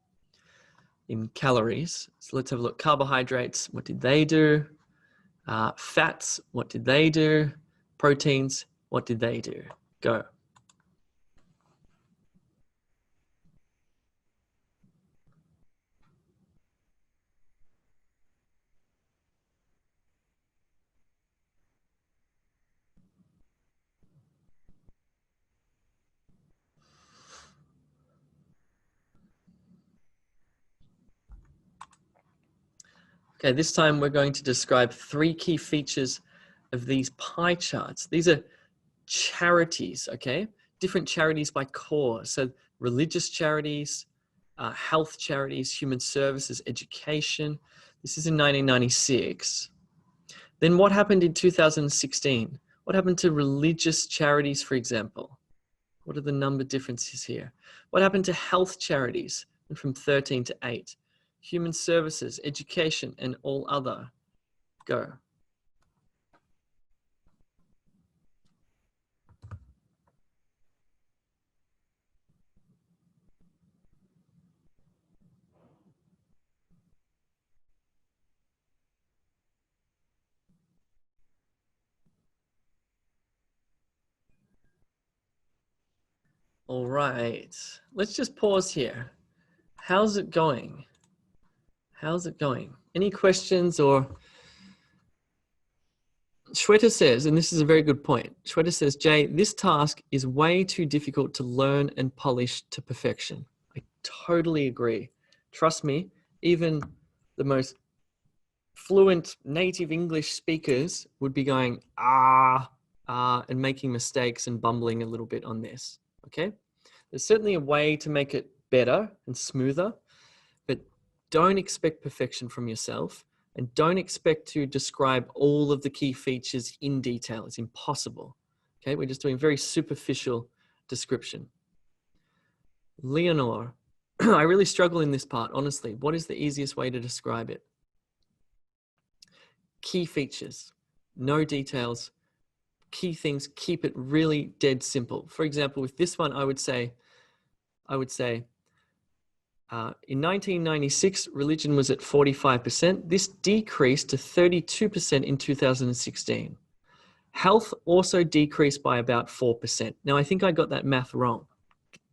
in calories. So let's have a look. Carbohydrates, what did they do? Fats, what did they do? Proteins, what did they do? Go. Okay, this time we're going to describe 3 key features of these pie charts. These are charities, okay? Different charities by cause. So religious charities, health charities, human services, education. This is in 1996. Then what happened in 2016? What happened to religious charities, for example? What are the number differences here? What happened to health charities? Went from 13 to 8. Human services, education, and all other. Go. All right, let's just pause here. How's it going? How's it going? Any questions? Or Shweta says, and this is a very good point. Shweta says, Jay, this task is way too difficult to learn and polish to perfection. I totally agree. Trust me, even the most fluent native English speakers would be going, and making mistakes and bumbling a little bit on this, okay? There's certainly a way to make it better and smoother, but don't expect perfection from yourself, and don't expect to describe all of the key features in detail. It's impossible, okay? We're just doing very superficial description. Leonore, I really struggle in this part, honestly. What is the easiest way to describe it? Key features, no details, key things, keep it really dead simple. For example, with this one, I would say, in 1996, religion was at 45%. This decreased to 32% in 2016. Health also decreased by about 4%. Now, I think I got that math wrong.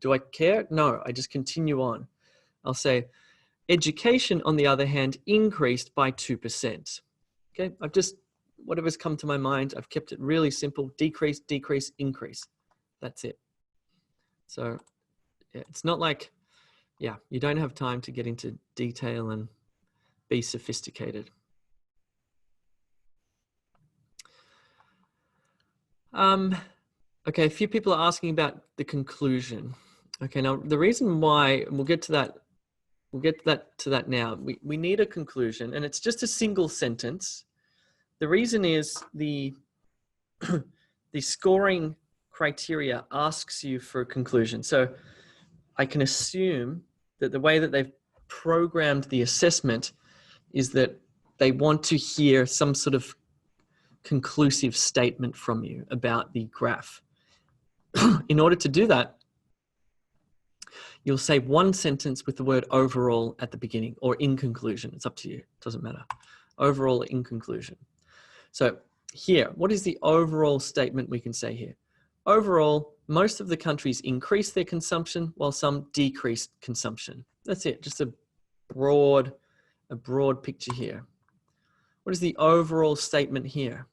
Do I care? No, I just continue on. I'll say education, on the other hand, increased by 2%. Okay, I've just, whatever's come to my mind, I've kept it really simple. Decrease, decrease, increase. That's it. So yeah, it's not like, yeah, you don't have time to get into detail and be sophisticated. Okay, a few people are asking about the conclusion. Okay, now the reason why, and we'll get to that now, we need a conclusion, and it's just a single sentence. The reason is the scoring criteria asks you for a conclusion. So I can assume that the way that they've programmed the assessment is that they want to hear some sort of conclusive statement from you about the graph. In order to do that, you'll say one sentence with the word overall at the beginning, or in conclusion. It's up to you. It doesn't matter. Overall, in conclusion. So here, what is the overall statement we can say here? Overall, most of the countries increased their consumption while some decreased consumption. That's it, just a broad picture here. What is the overall statement here?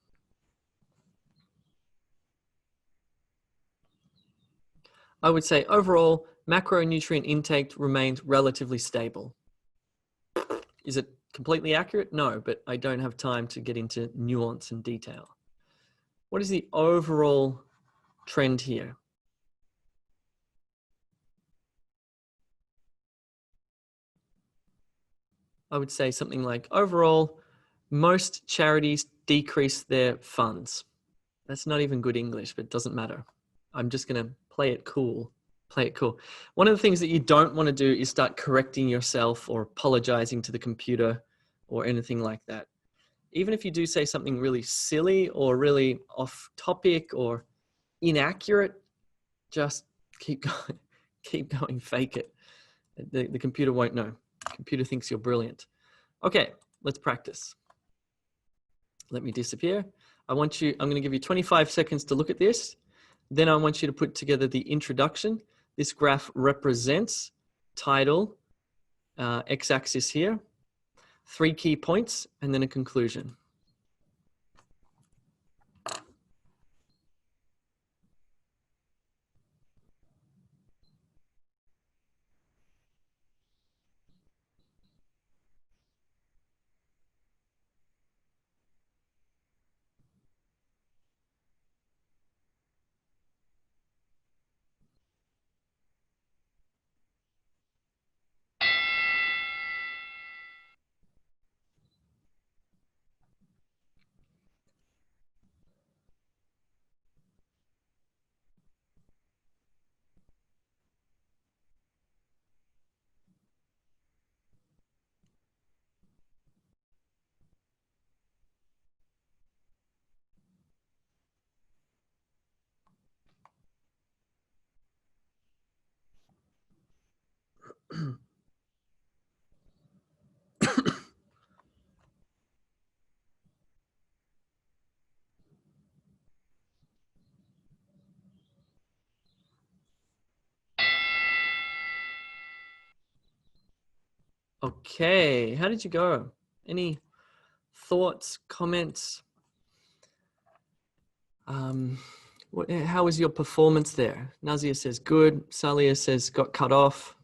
I would say overall macronutrient intake remains relatively stable. Is it completely accurate? No, but I don't have time to get into nuance and detail. What is the overall trend here? I would say something like overall, most charities decrease their funds. That's not even good English, but it doesn't matter. I'm just going to play it cool. Play it cool. One of the things that you don't want to do is start correcting yourself or apologizing to the computer or anything like that. Even if you do say something really silly or really off topic or inaccurate, just keep going, keep going, fake it. The computer won't know. The computer thinks you're brilliant. Okay, let's practice. Let me disappear. I'm going to give you 25 seconds to look at this. Then I want you to put together the introduction. This graph represents title, x-axis here, 3 key points, and then a conclusion. Okay, how did you go? Any thoughts, comments? How was your performance there? Nazia says good. Salia says got cut off.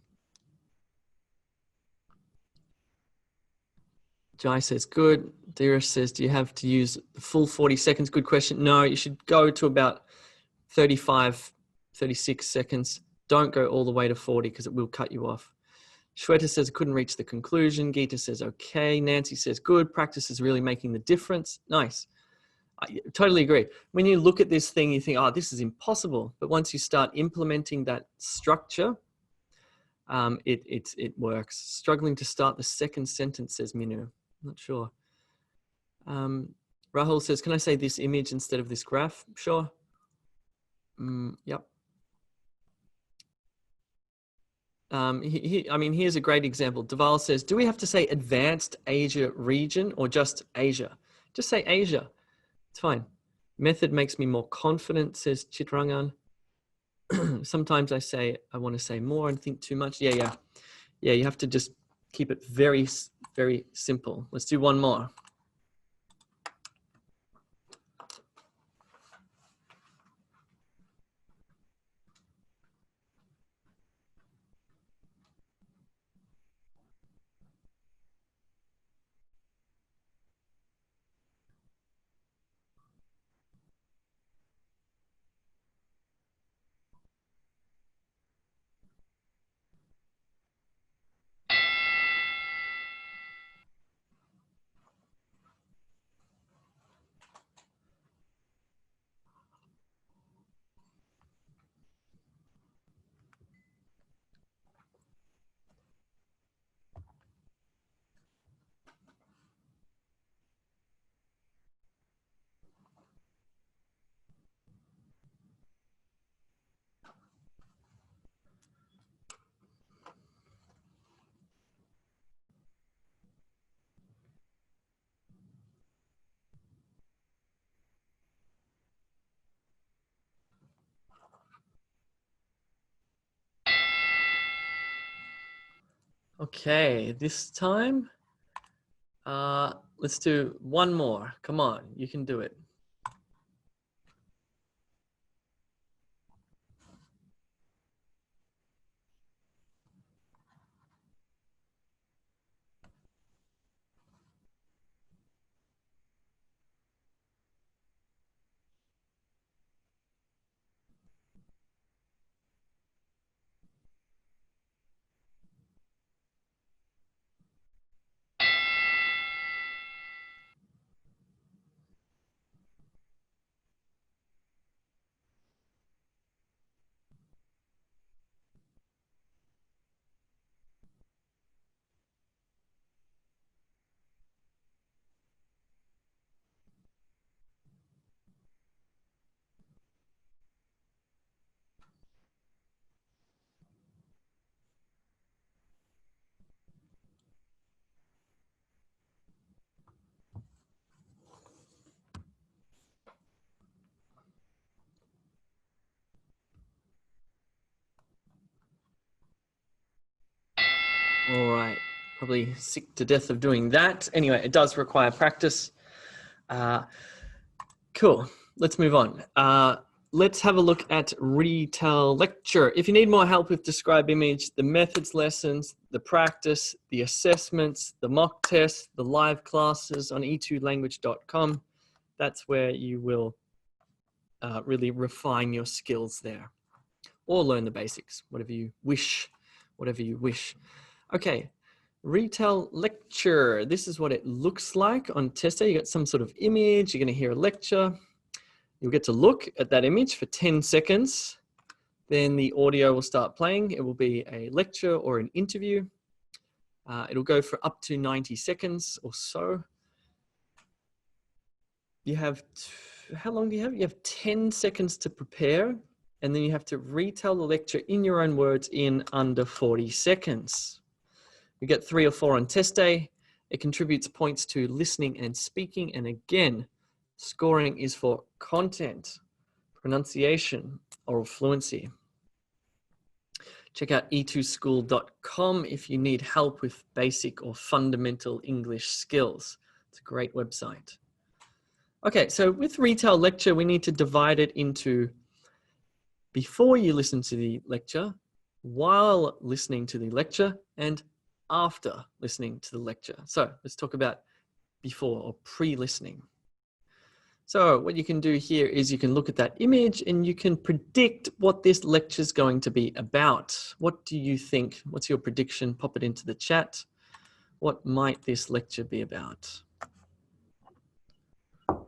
Jai says good. Dira says, do you have to use the full 40 seconds? Good question. No, you should go to about 35, 36 seconds. Don't go all the way to 40 because it will cut you off. Shweta says, couldn't reach the conclusion. Geeta says, okay. Nancy says, good. Practice is really making the difference. Nice. I totally agree. When you look at this thing, you think, oh, this is impossible. But once you start implementing that structure, it works. Struggling to start the second sentence, says Minu. I'm not sure. Rahul says, can I say this image instead of this graph? Sure. Yep. I mean, here's a great example. Deval says, do we have to say advanced Asia region or just Asia? Just say Asia. It's fine. Method makes me more confident, says Chitrangan. Sometimes I say, I want to say more and think too much. Yeah, you have to just keep it very, very simple. Let's do one more. Okay, this time, let's do one more. Come on, you can do it. All right, probably sick to death of doing that. Anyway, it does require practice. Cool, let's move on. Let's have a look at Retell Lecture. If you need more help with Describe Image, the methods lessons, the practice, the assessments, the mock tests, the live classes on e2language.com, that's where you will really refine your skills there. Or learn the basics, whatever you wish, whatever you wish. Okay, Retell Lecture. This is what it looks like on test day. You got some sort of image, you're gonna hear a lecture. You'll get to look at that image for 10 seconds. Then the audio will start playing. It will be a lecture or an interview. It'll go for up to 90 seconds or so. You have, how long do you have? You have 10 seconds to prepare, and then you have to retell the lecture in your own words in under 40 seconds. You get 3 or 4 on test day. It contributes points to listening and speaking. And again, scoring is for content, pronunciation, oral fluency. Check out e2school.com if you need help with basic or fundamental English skills. It's a great website. Okay, so with Retell Lecture, we need to divide it into before you listen to the lecture, while listening to the lecture, and after listening to the lecture. So let's talk about before or pre-listening. So what you can do here is you can look at that image and you can predict what this lecture is going to be about. What do you think? What's your prediction? Pop it into the chat. What might this lecture be about?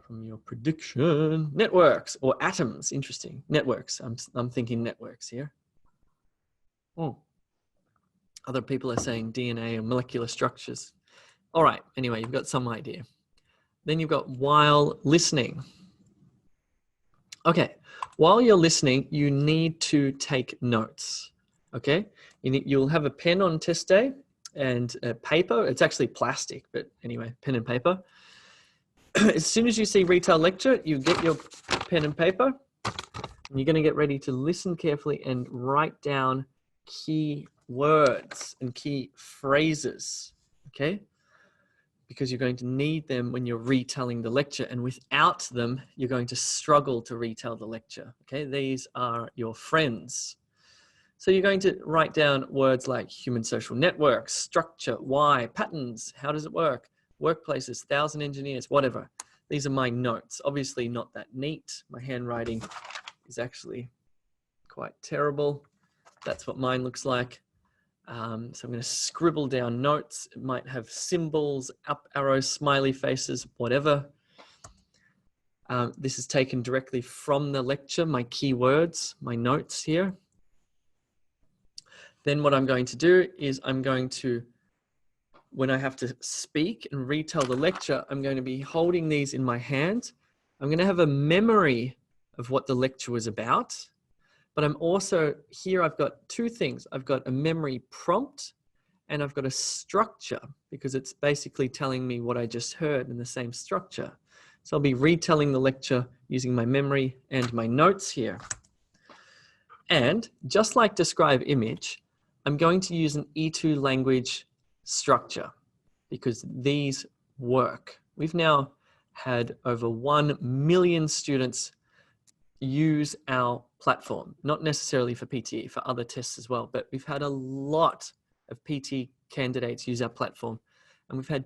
From your prediction, networks or atoms. Interesting. Networks. I'm thinking networks here. Oh. Other people are saying DNA or molecular structures. All right. Anyway, you've got some idea. Then you've got while listening. Okay, while you're listening, you need to take notes. Okay, you'll have a pen on test day and a paper. It's actually plastic, but anyway, pen and paper. As soon as you see Retell Lecture, you get your pen and paper, and you're going to get ready to listen carefully and write down key words and key phrases. Okay. Because you're going to need them when you're retelling the lecture, and without them, you're going to struggle to retell the lecture. Okay, these are your friends. So you're going to write down words like human social networks, structure, why, patterns, how does it work, workplaces, 1,000 engineers, whatever. These are my notes. Obviously not that neat. My handwriting is actually quite terrible. That's what mine looks like. So I'm going to scribble down notes. It might have symbols, up arrows, smiley faces, whatever. This is taken directly from the lecture, my keywords, my notes here. Then what I'm going to do is I'm going to, when I have to speak and retell the lecture, I'm going to be holding these in my hand. I'm going to have a memory of what the lecture was about. But I'm also, here I've got 2 things. I've got a memory prompt and I've got a structure because it's basically telling me what I just heard in the same structure. So I'll be retelling the lecture using my memory and my notes here. And just like Describe Image, I'm going to use an E2 language structure because these work. We've now had over 1 million students use our platform, not necessarily for PTE, for other tests as well, but we've had a lot of PT candidates use our platform, and we've had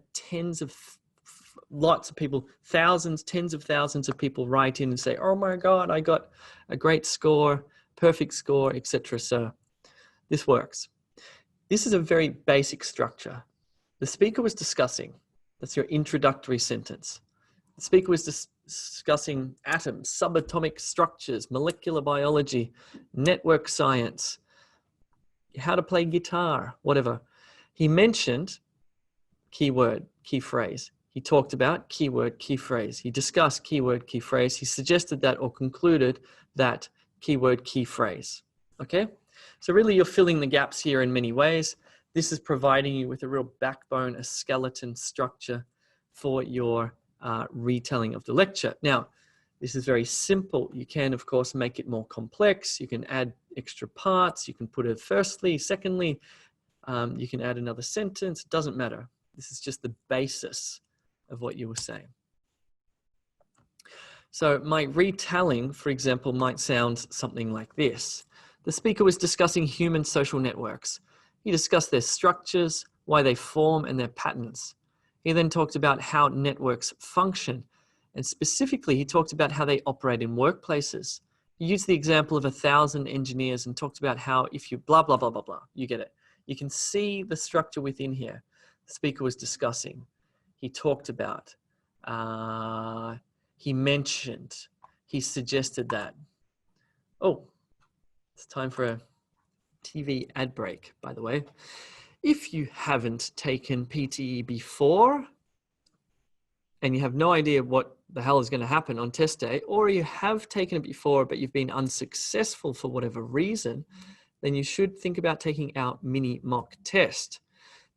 lots of people, thousands, tens of thousands of people write in and say, oh my God, I got a great score, perfect score, etc. So this works. This is a very basic structure. The speaker was discussing, that's your introductory sentence. The speaker was discussing atoms, subatomic structures, molecular biology, network science, how to play guitar, whatever. He mentioned keyword, key phrase. He talked about keyword, key phrase. He discussed keyword, key phrase. He suggested that or concluded that keyword, key phrase. Okay? So really you're filling the gaps here in many ways. This is providing you with a real backbone, a skeleton structure for your retelling of the lecture. Now, this is very simple. You can, of course, make it more complex. You can add extra parts. You can put it firstly, secondly. You can add another sentence. It doesn't matter. This is just the basis of what you were saying. So my retelling, for example, might sound something like this. The speaker was discussing human social networks. He discussed their structures, why they form, and their patterns. He then talked about how networks function. And specifically, he talked about how they operate in workplaces. He used the example of 1,000 engineers and talked about how if you blah, blah, blah, blah, blah, you get it. You can see the structure within here. The speaker was discussing. He talked about, he mentioned, he suggested that. Oh, it's time for a TV ad break, by the way. If you haven't taken PTE before and you have no idea what the hell is going to happen on test day, or you have taken it before but you've been unsuccessful for whatever reason, then you should think about taking our mini mock test.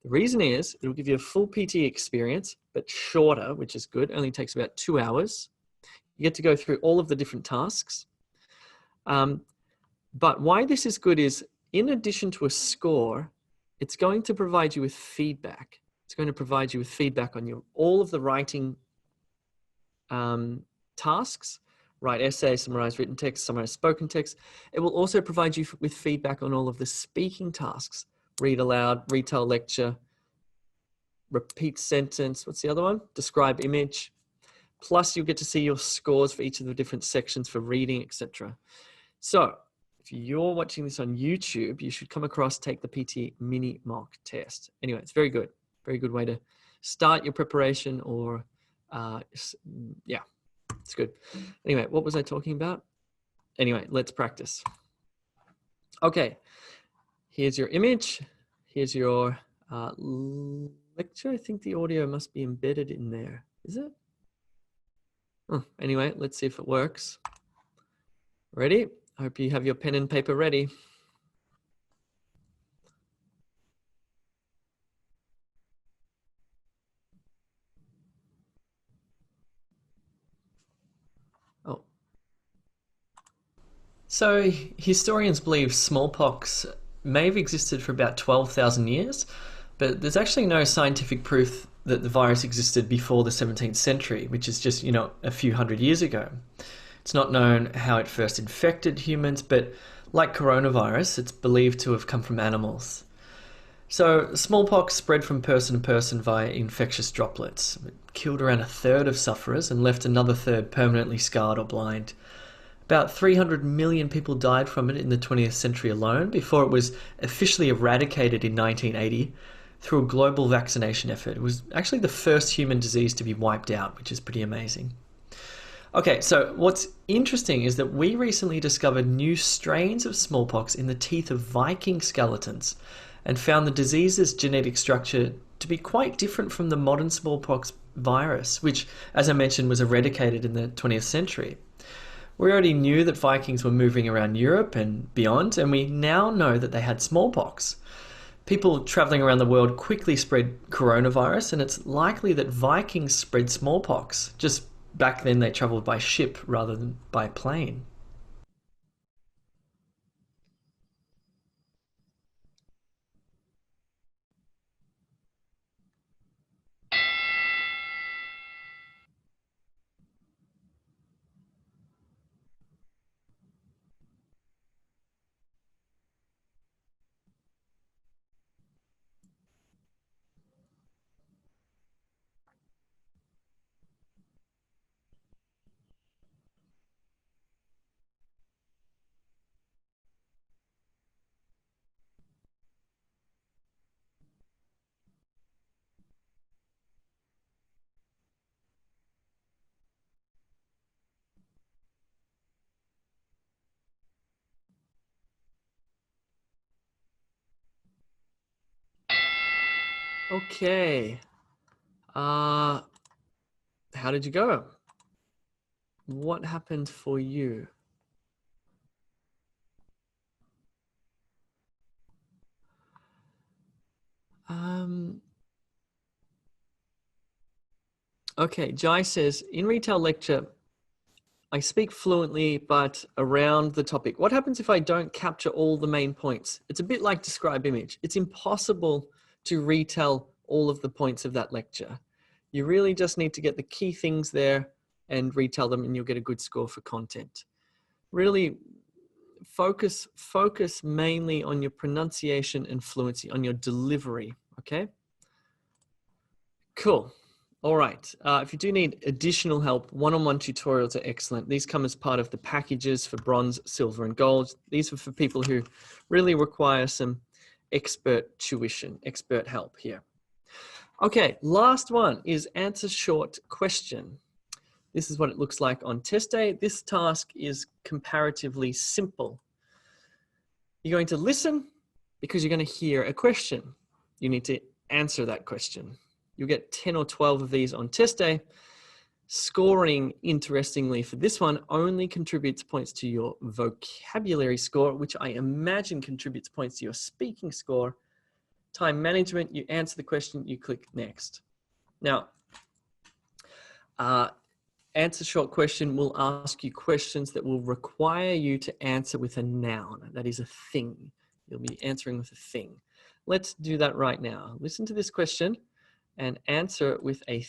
The reason is it will give you a full PTE experience, but shorter, which is good. It only takes about 2 hours. You get to go through all of the different tasks. But why this is good is, in addition to a score, it's going to provide you with feedback. It's going to provide you with feedback on all of the writing tasks, write essay, summarize written text, summarize spoken text. It will also provide you with feedback on all of the speaking tasks. Read aloud, retell lecture, repeat sentence. What's the other one? Describe image. Plus you'll get to see your scores for each of the different sections for reading, etc. So if you're watching this on YouTube, you should come across, take the PTE mini mock test. Anyway, it's very good. Very good way to start your preparation, or yeah, it's good. Anyway, what was I talking about? Anyway, let's practice. Okay, here's your image. Here's your lecture. I think the audio must be embedded in there. Is it? Oh, anyway, let's see if it works. Ready? I hope you have your pen and paper ready. Oh. So historians believe smallpox may have existed for about 12,000 years, but there's actually no scientific proof that the virus existed before the 17th century, which is just, a few hundred years ago. It's not known how it first infected humans, but like coronavirus, it's believed to have come from animals. So smallpox spread from person to person via infectious droplets. It killed around 1/3 of sufferers and left another 1/3 permanently scarred or blind. About 300 million people died from it in the 20th century alone, before it was officially eradicated in 1980 through a global vaccination effort. It was actually the first human disease to be wiped out, which is pretty amazing. Okay, so what's interesting is that we recently discovered new strains of smallpox in the teeth of Viking skeletons and found the disease's genetic structure to be quite different from the modern smallpox virus, which, as I mentioned, was eradicated in the 20th century. We already knew that Vikings were moving around Europe and beyond, and we now know that they had smallpox. People traveling around the world quickly spread coronavirus, and it's likely that Vikings spread smallpox. Just back then they traveled by ship rather than by plane. Okay. How did you go? What happened for you? Okay, Jai says, in Retell Lecture, I speak fluently, but around the topic. What happens if I don't capture all the main points? It's a bit like describe image. It's impossible to retell all of the points of that lecture. You really just need to get the key things there and retell them, and you'll get a good score for content. Really focus mainly on your pronunciation and fluency, on your delivery, okay? Cool. All right. If you do need additional help, one-on-one tutorials are excellent. These come as part of the packages for bronze, silver, and gold. These are for people who really require some expert tuition, expert help here. Okay, last one is answer short question. This is what it looks like on test day. This task is comparatively simple. You're going to listen because you're going to hear a question. You need to answer that question. You'll get 10 or 12 of these on test day. Scoring, interestingly, for this one only contributes points to your vocabulary score, which I imagine contributes points to your speaking score. Time management, you answer the question, you click next. Now, answer short question will ask you questions that will require you to answer with a noun. That is a thing. You'll be answering with a thing. Let's do that right now. Listen to this question and answer it with a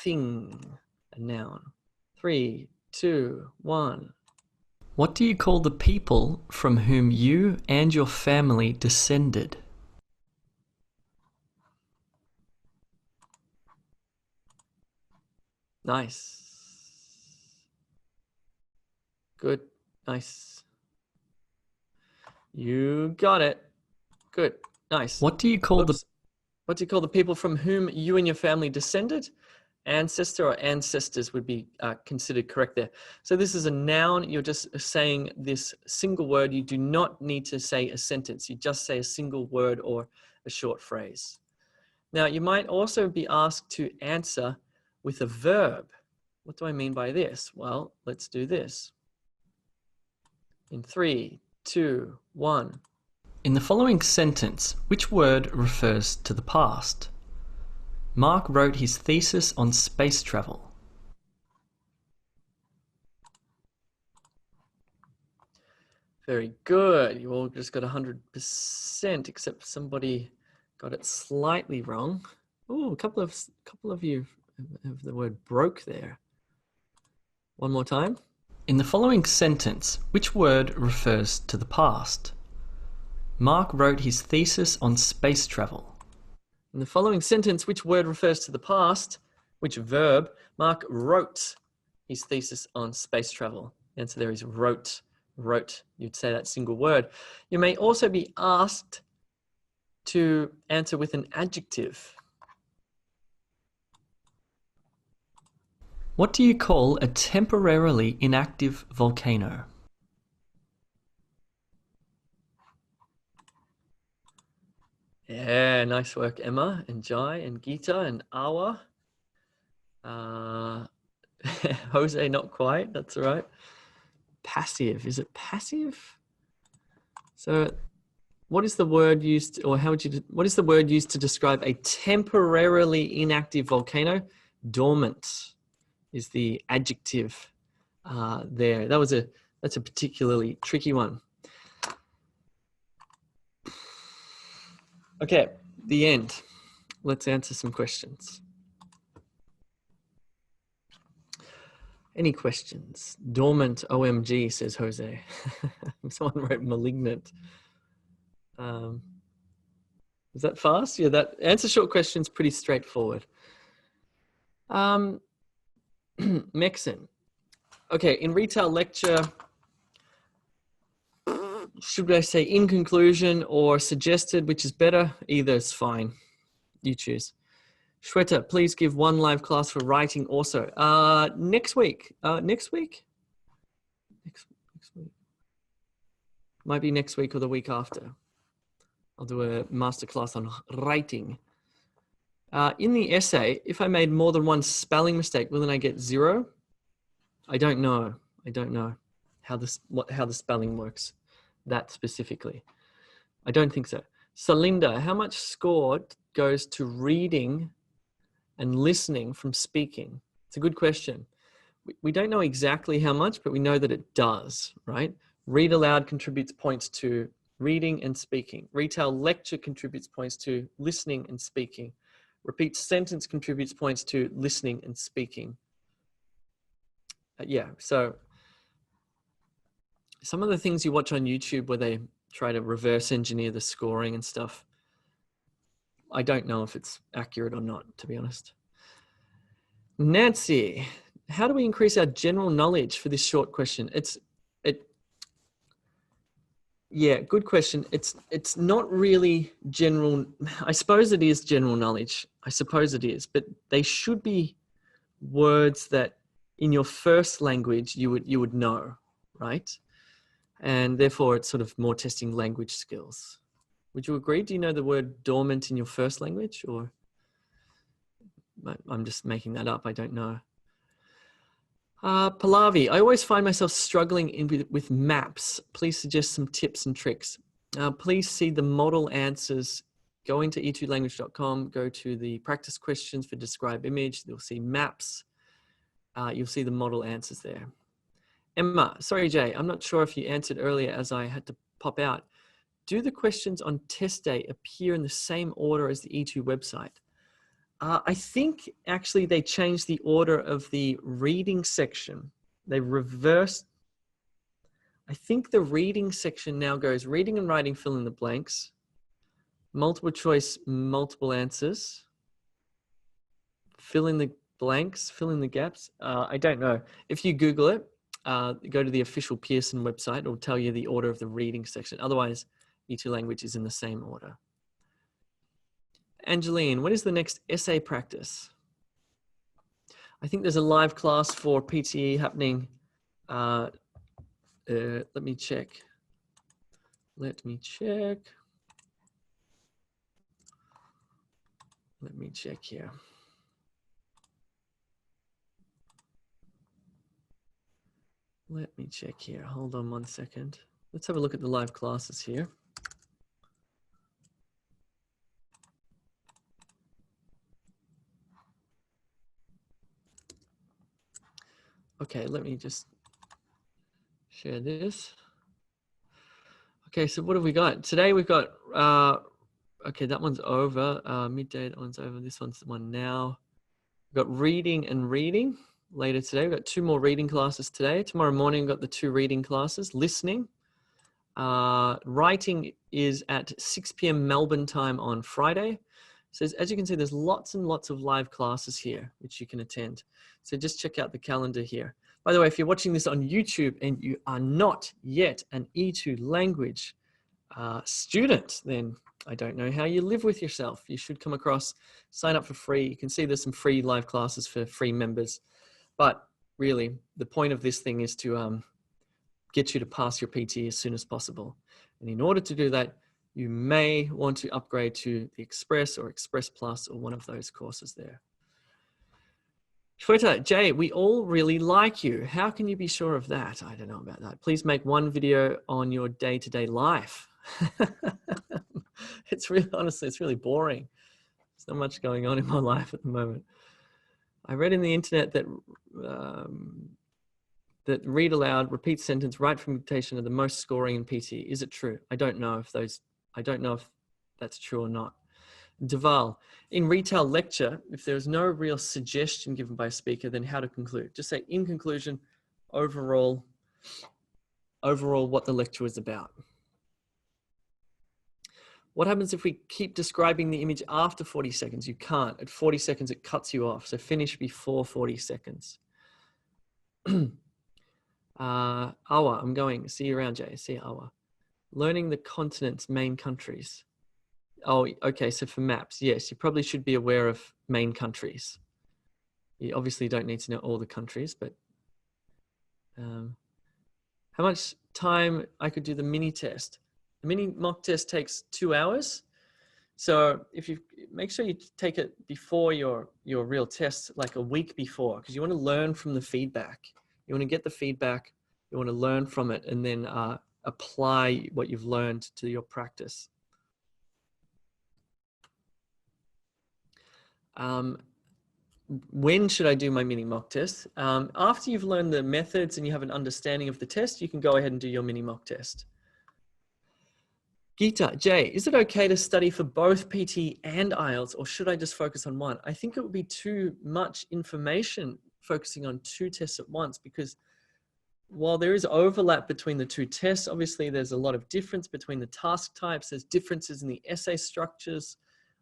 thing, a noun. 3, 2, 1. What do you call the people from whom you and your family descended? Nice. Good. Nice. You got it. Good. Nice. What do you call the people from whom you and your family descended? Ancestor or ancestors would be considered correct there. So this is a noun. You're just saying this single word. You do not need to say a sentence. You just say a single word or a short phrase. Now, you might also be asked to answer with a verb. What do I mean by this? Well, let's do this. In 3, 2, 1. In the following sentence, which word refers to the past? Mark wrote his thesis on space travel. Very good. You all just got 100%, except somebody got it slightly wrong. Oh, a couple of you have the word broke there. One more time. In the following sentence, which word refers to the past? Mark wrote his thesis on space travel. In the following sentence, which word refers to the past? Which verb? Mark wrote his thesis on space travel. The answer there is wrote. Wrote. You'd say that single word. You may also be asked to answer with an adjective. What do you call a temporarily inactive volcano? Yeah, nice work, Emma and Jai and Geeta and Awa. Jose, not quite. That's all right. Passive. Is it passive? So what is the word used, or what is the word used to describe a temporarily inactive volcano? Dormant is the adjective there. That's a particularly tricky one. Okay, the end. Let's answer some questions. Any questions? Dormant, OMG, says Jose. Someone wrote malignant. Is that fast? Yeah, that answer short question's pretty straightforward. Mexin. Okay, in Retell Lecture, should I say in conclusion or suggested, which is better? Either is fine. You choose. Shweta, please give one live class for writing also. Next week. Next week? Next week. Might be next week or the week after. I'll do a masterclass on writing. In the essay, if I made more than one spelling mistake, will then I get 0? I don't know. I don't know how the spelling works that specifically. I don't think so. So Linda, how much score goes to reading and listening from speaking? It's a good question. We don't know exactly how much, but we know that it does, right? Read aloud contributes points to reading and speaking. Retell lecture contributes points to listening and speaking. Repeat sentence contributes points to listening and speaking. Yeah, so some of the things you watch on YouTube where they try to reverse engineer the scoring and stuff, I don't know if it's accurate or not, to be honest. Nancy, how do we increase our general knowledge for this short question? Yeah, good question. It's not really general. I suppose it is general knowledge. I suppose it is, but they should be words that in your first language you would know, right? And therefore it's sort of more testing language skills. Would you agree? Do you know the word dormant in your first language, or I'm just making that up? I don't know. Pallavi, I always find myself struggling with maps. Please suggest some tips and tricks. Please see the model answers. Go into e2language.com, go to the practice questions for describe image. You'll see maps. You'll see the model answers there. Emma, sorry, Jay, I'm not sure if you answered earlier as I had to pop out. Do the questions on test day appear in the same order as the E2 website? I think actually they changed the order of the reading section. They reversed. I think the reading section now goes reading and writing, fill in the blanks, multiple choice, multiple answers, fill in the blanks, fill in the gaps. I don't know. If you Google it, go to the official Pearson website, it'll tell you the order of the reading section. Otherwise, E2 language is in the same order. Angeline, when is the next essay practice? I think there's a live class for PTE happening. Let me check. Let me check. Let me check here. Let me check here. Hold on 1 second. Let's have a look at the live classes here. Okay, let me just share this. Okay, so what have we got? Today we've got, okay, that one's over. Midday, that one's over. This one's the one now. We've got reading and reading later today. We've got 2 more reading classes today. Tomorrow morning, we've got the 2 reading classes. Listening. Writing is at 6 p.m. Melbourne time on Friday. So as you can see, there's lots and lots of live classes here, which you can attend. So just check out the calendar here. By the way, if you're watching this on YouTube and you are not yet an E2 language student, then I don't know how you live with yourself. You should come across, sign up for free. You can see there's some free live classes for free members. But really, the point of this thing is to get you to pass your PTE as soon as possible. And in order to do that, you may want to upgrade to the Express or Express Plus or one of those courses there. Shweta, Jay, we all really like you. How can you be sure of that? I don't know about that. Please make one video on your day-to-day life. It's really, honestly, it's really boring. There's not much going on in my life at the moment. I read in the internet that that read aloud, repeat sentence, write from dictation are the most scoring in PTE. Is it true? I don't know if that's true or not. Deval, in Retell Lecture, if there's no real suggestion given by a speaker, then how to conclude? Just say, in conclusion, overall what the lecture was about. What happens if we keep describing the image after 40 seconds? You can't. At 40 seconds, it cuts you off. So finish before 40 seconds. Awa, I'm going. See you around, Jay. See you, Awa. Learning the continents, main countries. Oh, okay. So for maps, yes, you probably should be aware of main countries. You obviously don't need to know all the countries, but how much time I could do the mini test? The mini mock test takes 2 hours. So if you make sure you take it before your real test, like a week before, because you want to learn from the feedback. You want to get the feedback, you want to learn from it, and then apply what you've learned to your practice. When should I do my mini mock test? After you've learned the methods and you have an understanding of the test, you can go ahead and do your mini mock test. Geeta, Jay, is it okay to study for both PTE and IELTS, or should I just focus on one? I think it would be too much information focusing on two tests at once, because while there is overlap between the two tests, obviously there's a lot of difference between the task types. There's differences in the essay structures.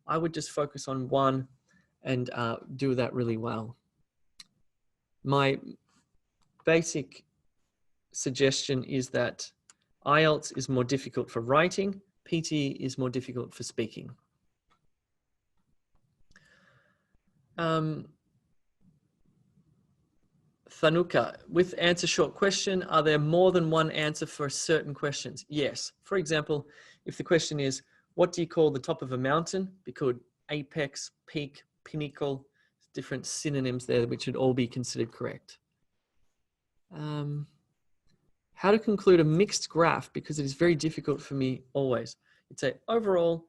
I would just focus on one and do that really well. My basic suggestion is that IELTS is more difficult for writing, PTE is more difficult for speaking. Thanuka, with answer short question, are there more than one answer for certain questions? Yes. For example, if the question is, what do you call the top of a mountain? Be called apex, peak, pinnacle, different synonyms there which should all be considered correct. How to conclude a mixed graph, because it is very difficult for me always. You'd say, overall,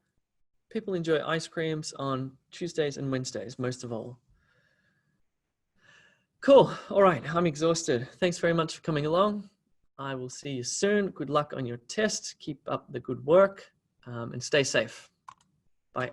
people enjoy ice creams on Tuesdays and Wednesdays, most of all. Cool. All right. I'm exhausted. Thanks very much for coming along. I will see you soon. Good luck on your test. Keep up the good work and stay safe. Bye.